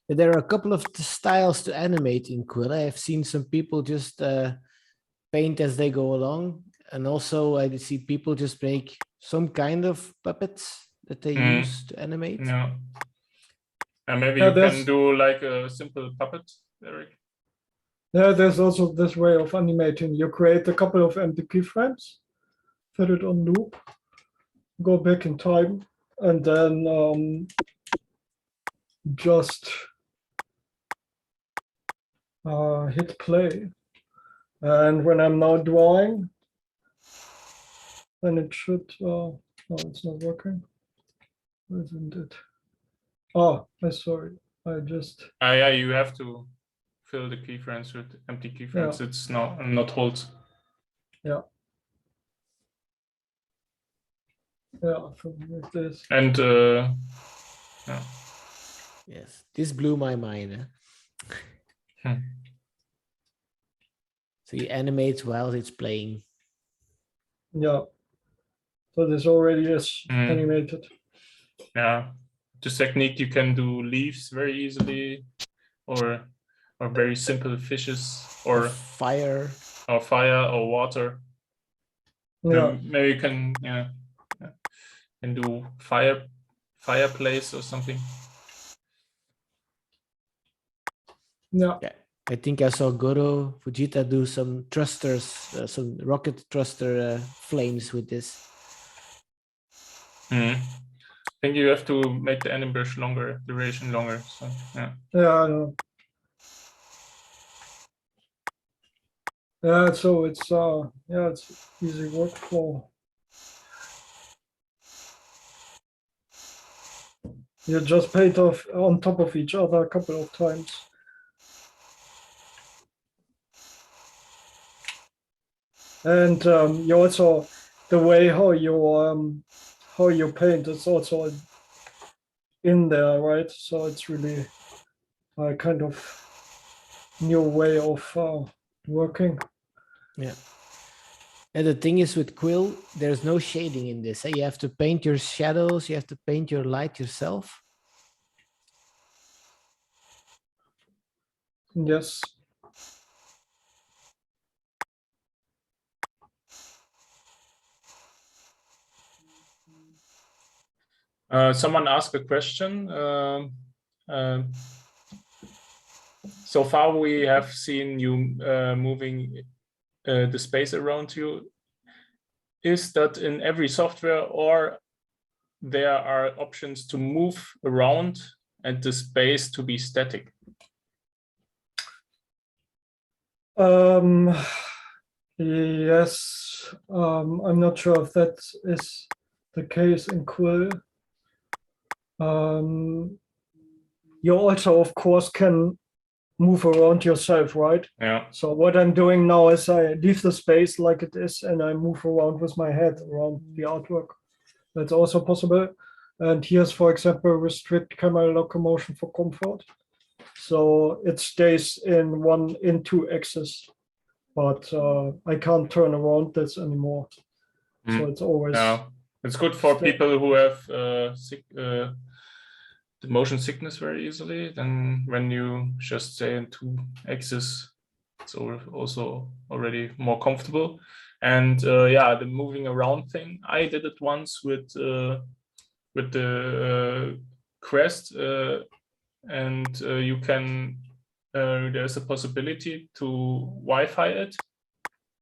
There are a couple of styles to animate in Quill. I have seen some people just paint as they go along, and also I see people just make some kind of puppets that they use to animate. Yeah. And maybe you can do like a simple puppet, Eric. Yeah, there's also this way of animating. You create a couple of empty keyframes, set it on loop, go back in time, and then just hit play. And when I'm now drawing, then it should, oh, it's not working. Isn't it? Oh, I'm sorry. I just. Yeah, you have to fill the keyframes with empty keyframes. Yeah. It's not holds. Yeah. Yeah, like this. And yeah. Yes, this blew my mind. So he animates while it's playing. Yeah. So this already is animated. Yeah. This technique you can do leaves very easily, or very simple fishes, or fire, or water. Yeah. Maybe you can can do fireplace or something. Yeah. I think I saw Goro Fujita do some thrusters, some rocket thruster flames with this. I think you have to make the animbrush longer, duration longer. So yeah. Yeah, I know. Yeah, so it's it's easy workflow. You just paint off on top of each other a couple of times. And you also, the way how you paint is also in there, right? So it's really a kind of new way of working. Yeah. And the thing is with Quill, there's no shading in this. You have to paint your shadows, you have to paint your light yourself. Yes. Someone asked a question. So far, we have seen you moving the space around you. Is that in every software, or there are options to move around and the space to be static? Yes, I'm not sure if that is the case in Quill. You also, of course, can move around yourself, right? Yeah. So what I'm doing now is I leave the space like it is and I move around with my head around the artwork. That's also possible. And here's, for example, restrict camera locomotion for comfort. So it stays in two axes, but I can't turn around this anymore. So it's always. Yeah, it's good for people who have the motion sickness very easily. Then when you just stay in two axes, it's also already more comfortable. And yeah, the moving around thing, I did it once with the Quest, and you can. There's a possibility to Wi-Fi it,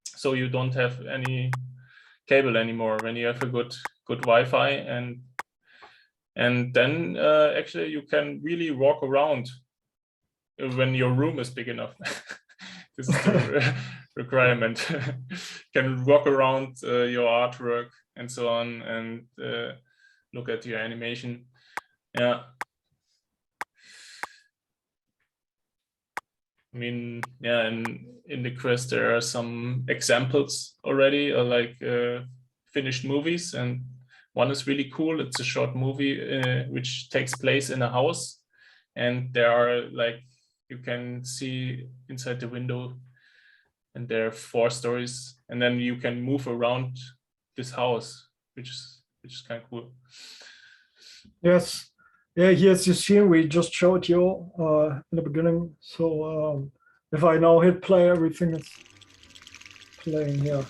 so you don't have any cable anymore when you have a good Wi-Fi, and then actually you can really walk around when your room is big enough. This is the requirement. Can walk around your artwork and so on, and look at your animation. Yeah. I mean, yeah, in the Quest there are some examples already, like finished movies, and one is really cool. It's a short movie which takes place in a house, and there are like, you can see inside the window, and there are 4 stories, and then you can move around this house, which is kind of cool. Yes. Yeah, here's the scene we just showed you in the beginning. So if I now hit play, everything is playing here.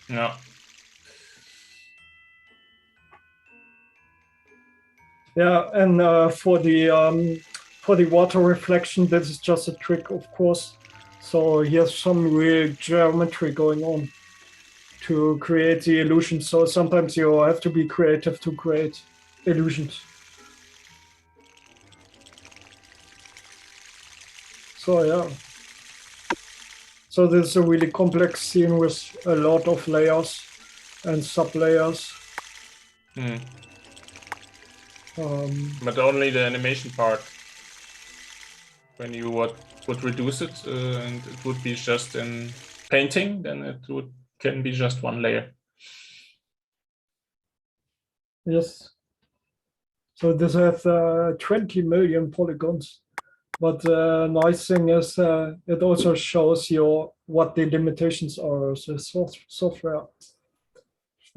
Yeah. Yeah, and for the water reflection, this is just a trick, of course. So here's some real geometry going on to create the illusion. So sometimes you have to be creative to create illusions. So yeah. So this is a really complex scene with a lot of layers and sub-layers. But only the animation part. When you would reduce it and it would be just in painting, then it can be just one layer. Yes. So this has 20 million polygons. But the nice thing is it also shows you what the limitations are of the software.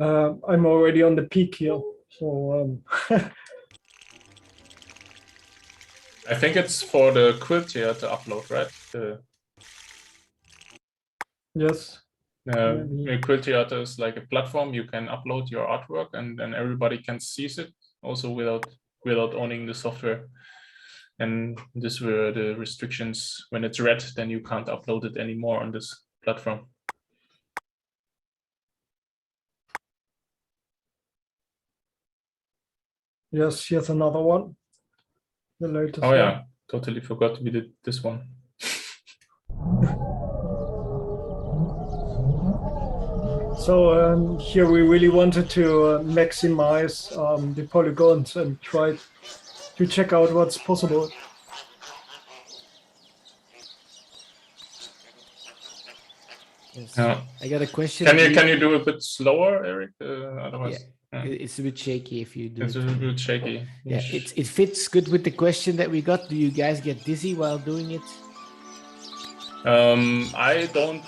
I'm already on the peak here. So I think it's for the quilt here to upload, right? Yes. The Quill Theater is like a platform. You can upload your artwork, and then everybody can see it, also without owning the software. And these were the restrictions. When it's red, then you can't upload it anymore on this platform. Yes, here's another one. The latest Oh yeah, one. totally forgot we did this one. So here we really wanted to maximize the polygons and try to check out what's possible. Yes. Yeah. I got a question. Can you do a bit slower, Eric? Otherwise, yeah. It's a bit shaky if you do. It's a bit shaky. Yeah, it fits good with the question that we got. Do you guys get dizzy while doing it? I don't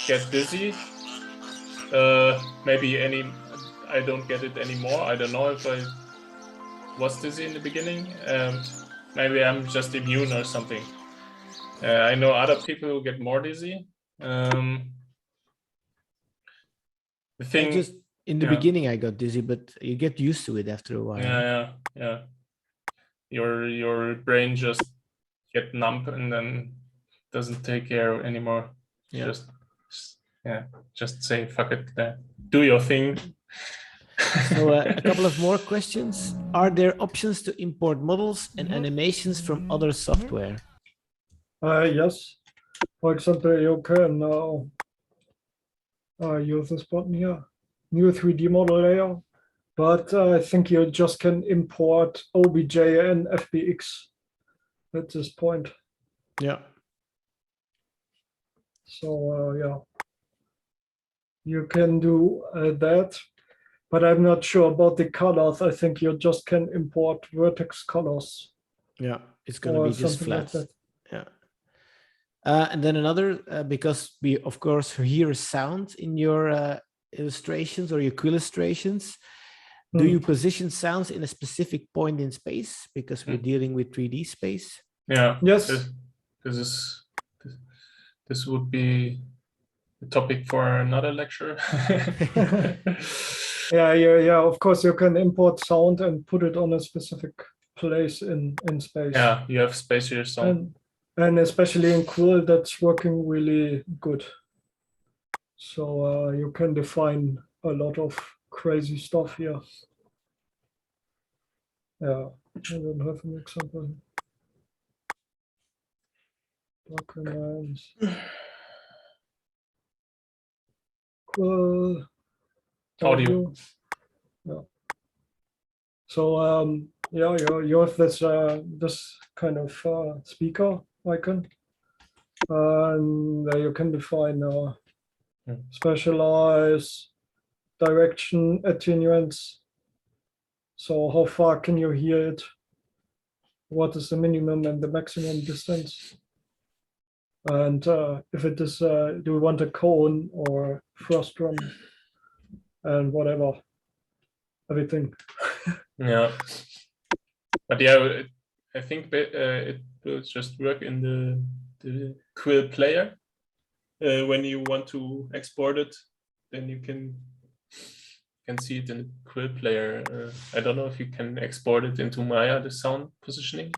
get dizzy. Maybe I don't get it anymore. I don't know if I was dizzy in the beginning. Maybe I'm just immune or something. I know other people who get more dizzy. The thing, just in the beginning, I got dizzy, but you get used to it after a while. Yeah. Your brain just get numb and then doesn't take care anymore. Yeah. Just say fuck it. Do your thing. So a couple of more questions. Are there options to import models and animations from other software? Yes. For example, you can use this button here, new 3D model layer. But I think you just can import OBJ and FBX at this point. Yeah. So yeah, you can do that. But I'm not sure about the colors. I think you just can import vertex colors. Yeah, it's going to be just flat. Like yeah. And then another, because we, of course, hear sound in your illustrations or your illustrations. Do you position sounds in a specific point in space? Because we're dealing with 3D space. Yeah. Yes. This would be a topic for another lecture. Yeah. Of course, you can import sound and put it on a specific place in space. Yeah, you have spatial sound. And especially in Quill, that's working really good. So you can define a lot of crazy stuff here. Yeah, I don't have an example. Documents. Quill. Audio. Yeah. So yeah, you have this kind of speaker icon, and there you can define specialize, direction, attenuants. So how far can you hear it? What is the minimum and the maximum distance? And if it is, do we want a cone or frustrum and whatever, everything. Yeah, but yeah, I think it will just work in the Quill player. When you want to export it, then you can see it in the Quill player. I don't know if you can export it into Maya, the sound positioning.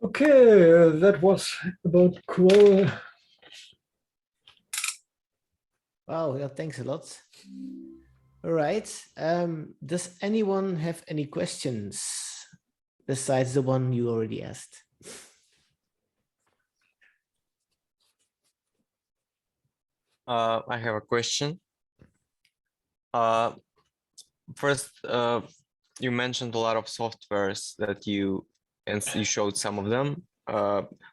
Okay, that was about Quill. Wow, yeah, thanks a lot. All right. Does anyone have any questions besides the one you already asked? I have a question. First, you mentioned a lot of softwares that you showed some of them.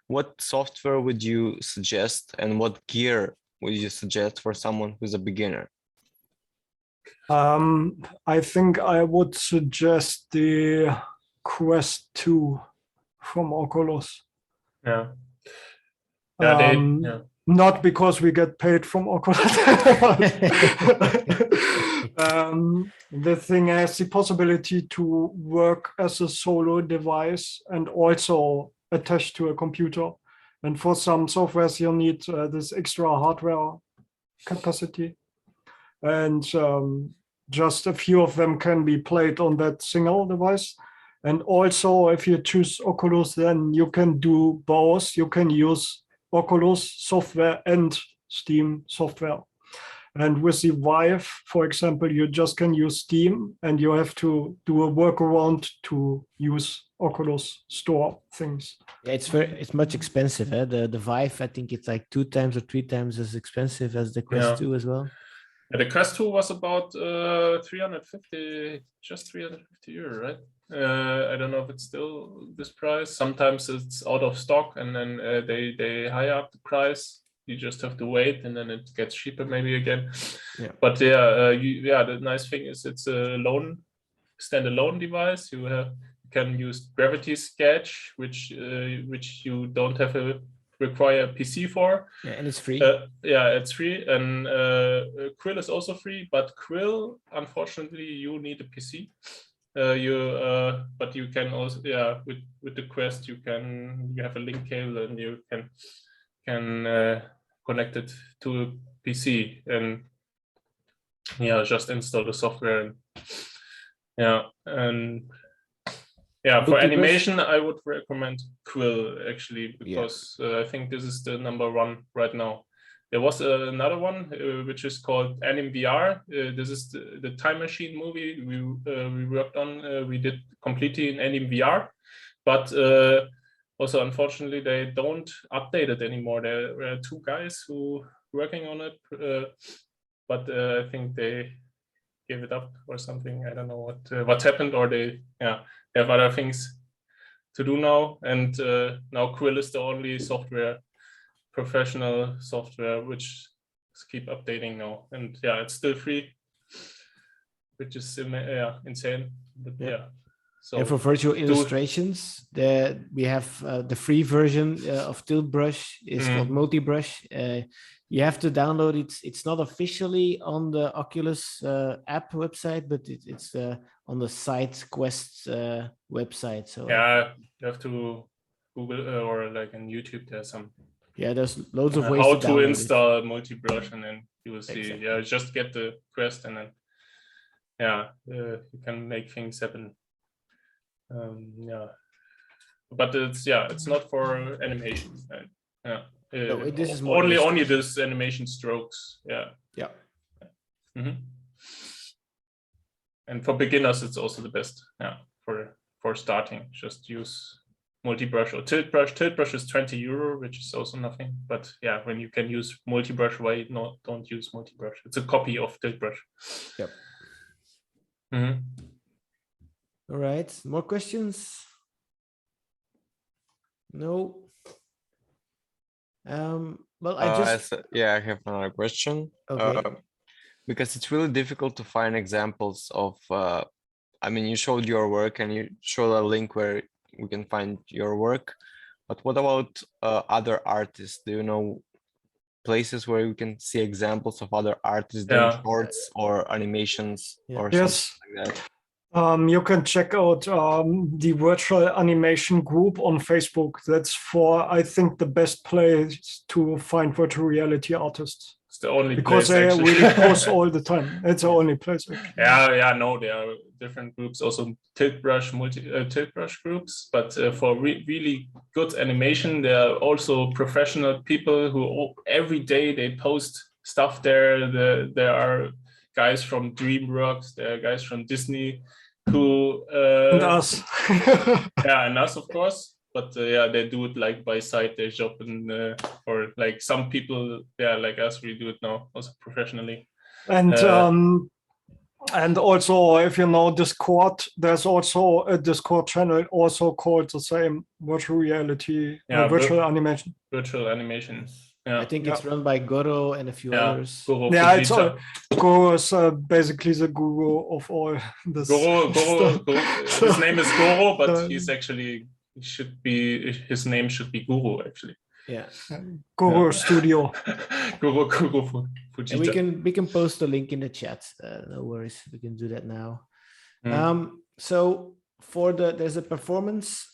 What software would you suggest, and what gear would you suggest for someone who's a beginner? I think I would suggest the Quest 2 from Oculus. Yeah. Not because we get paid from Oculus. The thing has the possibility to work as a solo device and also attached to a computer. And for some softwares, you'll need this extra hardware capacity. And just a few of them can be played on that single device. And also, if you choose Oculus, then you can do both. You can use Oculus software and Steam software. And with the Vive, for example, you just can use Steam, and you have to do a workaround to use Oculus Store things. Yeah, it's much expensive. The Vive, I think it's like 2 times or 3 times as expensive as the Quest 2 as well. Yeah, the Quest 2 was about 350 euro, right? I don't know if it's still this price. Sometimes it's out of stock, and then they high up the price. You just have to wait, and then it gets cheaper maybe again. Yeah. But the nice thing is it's a standalone device. You can use Gravity Sketch, which you don't have to require a PC for. Yeah, and it's free. Yeah, it's free, and Quill is also free. But Quill, unfortunately, you need a PC. But you can also, with the Quest, you have a link cable, and you can connected to a PC and yeah, just install the software. And, yeah, and yeah, for animation, I would recommend Quill actually, because I think this is the #1 right now. There was another one which is called AnimVR. This is the Time Machine movie we worked on. We did completely in AnimVR, but also unfortunately they don't update it anymore. There were 2 guys who working on it, but I think they gave it up or something. I don't know what happened, or they have other things to do now. And now Quill is the only professional software which keep updating now. And yeah, it's still free, which is insane. But yeah. So and for virtual illustrations, we have the free version of Tilt Brush is called Multibrush. You have to download it. It's not officially on the Oculus app website, but it's on the SideQuest website. So yeah, you have to Google or like on YouTube. There's some. Yeah, there's loads of ways how to install Multibrush, and then you will see. Exactly. Yeah, just get the Quest, and then you can make things happen. But it's not for animation. No, this is only this animation strokes. Yeah. And for beginners, it's also the best. For starting, just use Multibrush or Tilt Brush. Tilt Brush is €20, which is also nothing. But yeah, when you can use Multibrush, why not? Don't use Multibrush. It's a copy of Tilt Brush. Yep. All right. More questions? No. Well, I have another question. Okay. Because it's really difficult to find examples of. I mean, you showed your work and you showed a link where we can find your work, but what about other artists? Do you know places where you can see examples of other artists doing shorts or animations or something like that? You can check out the virtual animation group on Facebook. That's I think, the best place to find virtual reality artists. It's the only because place, they actually. really post all the time. It's the only place. Actually. No, there are different groups, also Tilt Brush, Tilt Brush groups. But for really good animation, there are also professional people who every day they post stuff there. There are guys from DreamWorks, there are guys from Disney who and us. And us, of course. But they do it like by side their job, and or like some people, like us, we do it now also professionally. And also, if you know Discord, there's also a Discord channel also called the same, virtual reality, virtual animation. Virtual animation. I think it's run by Goro and a few others. Goro Goro is basically the guru of all this. Goro. His name is Goro, but he's actually his name should be Guru actually. Guru Studio. Guru Fujita. And we can post a link in the chat. No worries, we can do that now. So for there's a performance.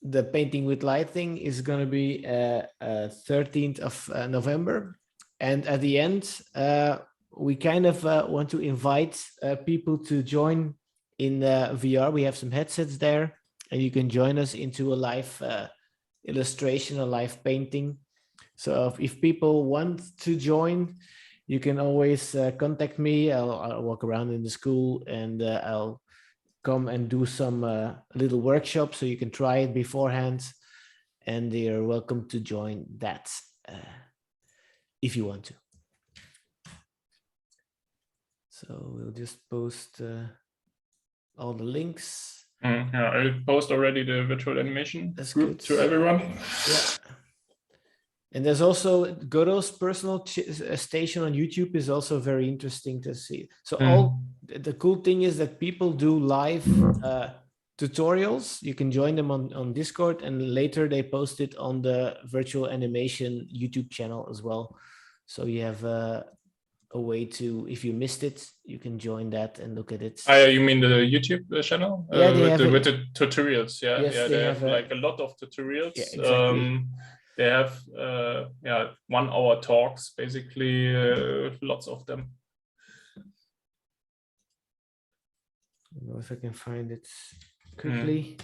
The painting with lighting is going to be 13th of November, and at the end we kind of want to invite people to join in VR. We have some headsets there, and you can join us into a live illustration, a live painting. So if people want to join, you can always contact me. I'll walk around in the school, and I'll come and do some little workshop, so you can try it beforehand, and you're welcome to join that if you want to. So we'll just post all the links. I'll post already the virtual animation group to everyone. And there's also Goro's personal station on YouTube is also very interesting to see. So the cool thing is that people do live tutorials. You can join them on Discord, and later they post it on the virtual animation YouTube channel as well. So you have a way to, if you missed it, you can join that and look at it. You mean the YouTube channel? Yeah, with the tutorials. Yes, they have like a lot of tutorials. Yeah, exactly. they have 1 hour talks, basically, lots of them. I don't know if I can find it quickly.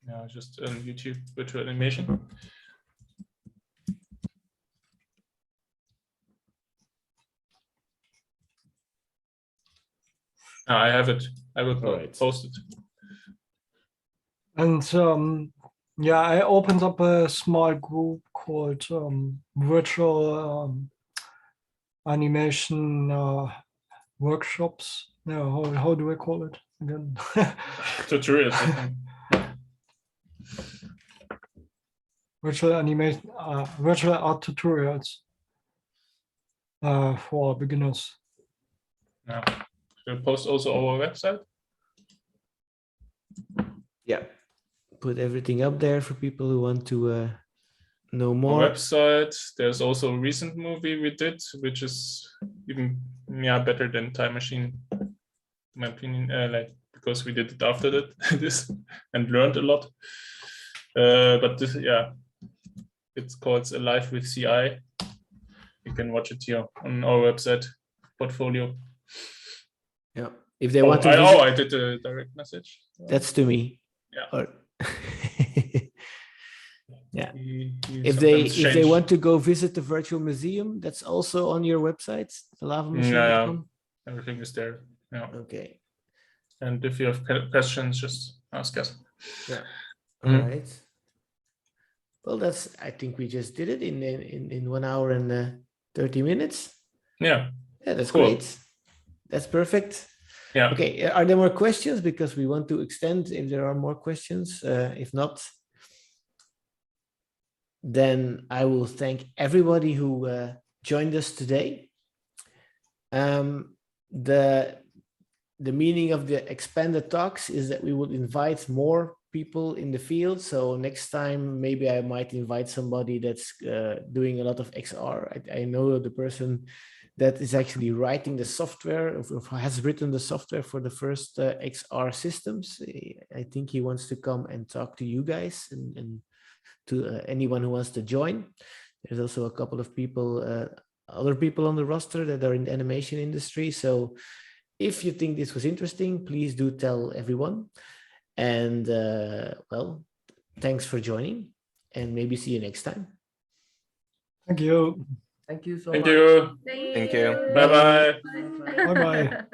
Yeah, just on YouTube, virtual animation. I have it. I will post it. And yeah, I opened up a small group called virtual animation workshops. No, how do I call it again? Tutorials, I think. Virtual animation, virtual art tutorials for beginners. Yeah. We'll post also our website. Yeah, put everything up there for people who want to know Our more. website. There's also a recent movie we did, which is even better than Time Machine, in my opinion. Because we did it after this and learned a lot. But this, it's called Alive with CI. You can watch it here on our website portfolio. Yeah, if they want to visit, I did a direct message. That's to me. Yeah. Or yeah. He If they want to go visit the virtual museum, that's also on your website, lavamachine.com. Everything is there. Yeah. Okay. And if you have questions, just ask us. Yeah. All right. Well, I think we just did it in 1 hour and 30 minutes. Yeah. Yeah, that's cool. Great. That's perfect. Yeah. Okay. Are there more questions? Because we want to extend if there are more questions. If not, then I will thank everybody who joined us today. The meaning of the expanded talks is that we will invite more people in the field. So next time, maybe I might invite somebody that's doing a lot of XR. I know the person that is actually writing the software, or has written the software for the first XR systems. I think he wants to come and talk to you guys and to anyone who wants to join. There's also a couple of people, other people on the roster that are in the animation industry. So if you think this was interesting, please do tell everyone. And well, thanks for joining, and maybe see you next time. Thank you. Thank you so Thank much. you. Thank you. Bye-bye. Bye-bye.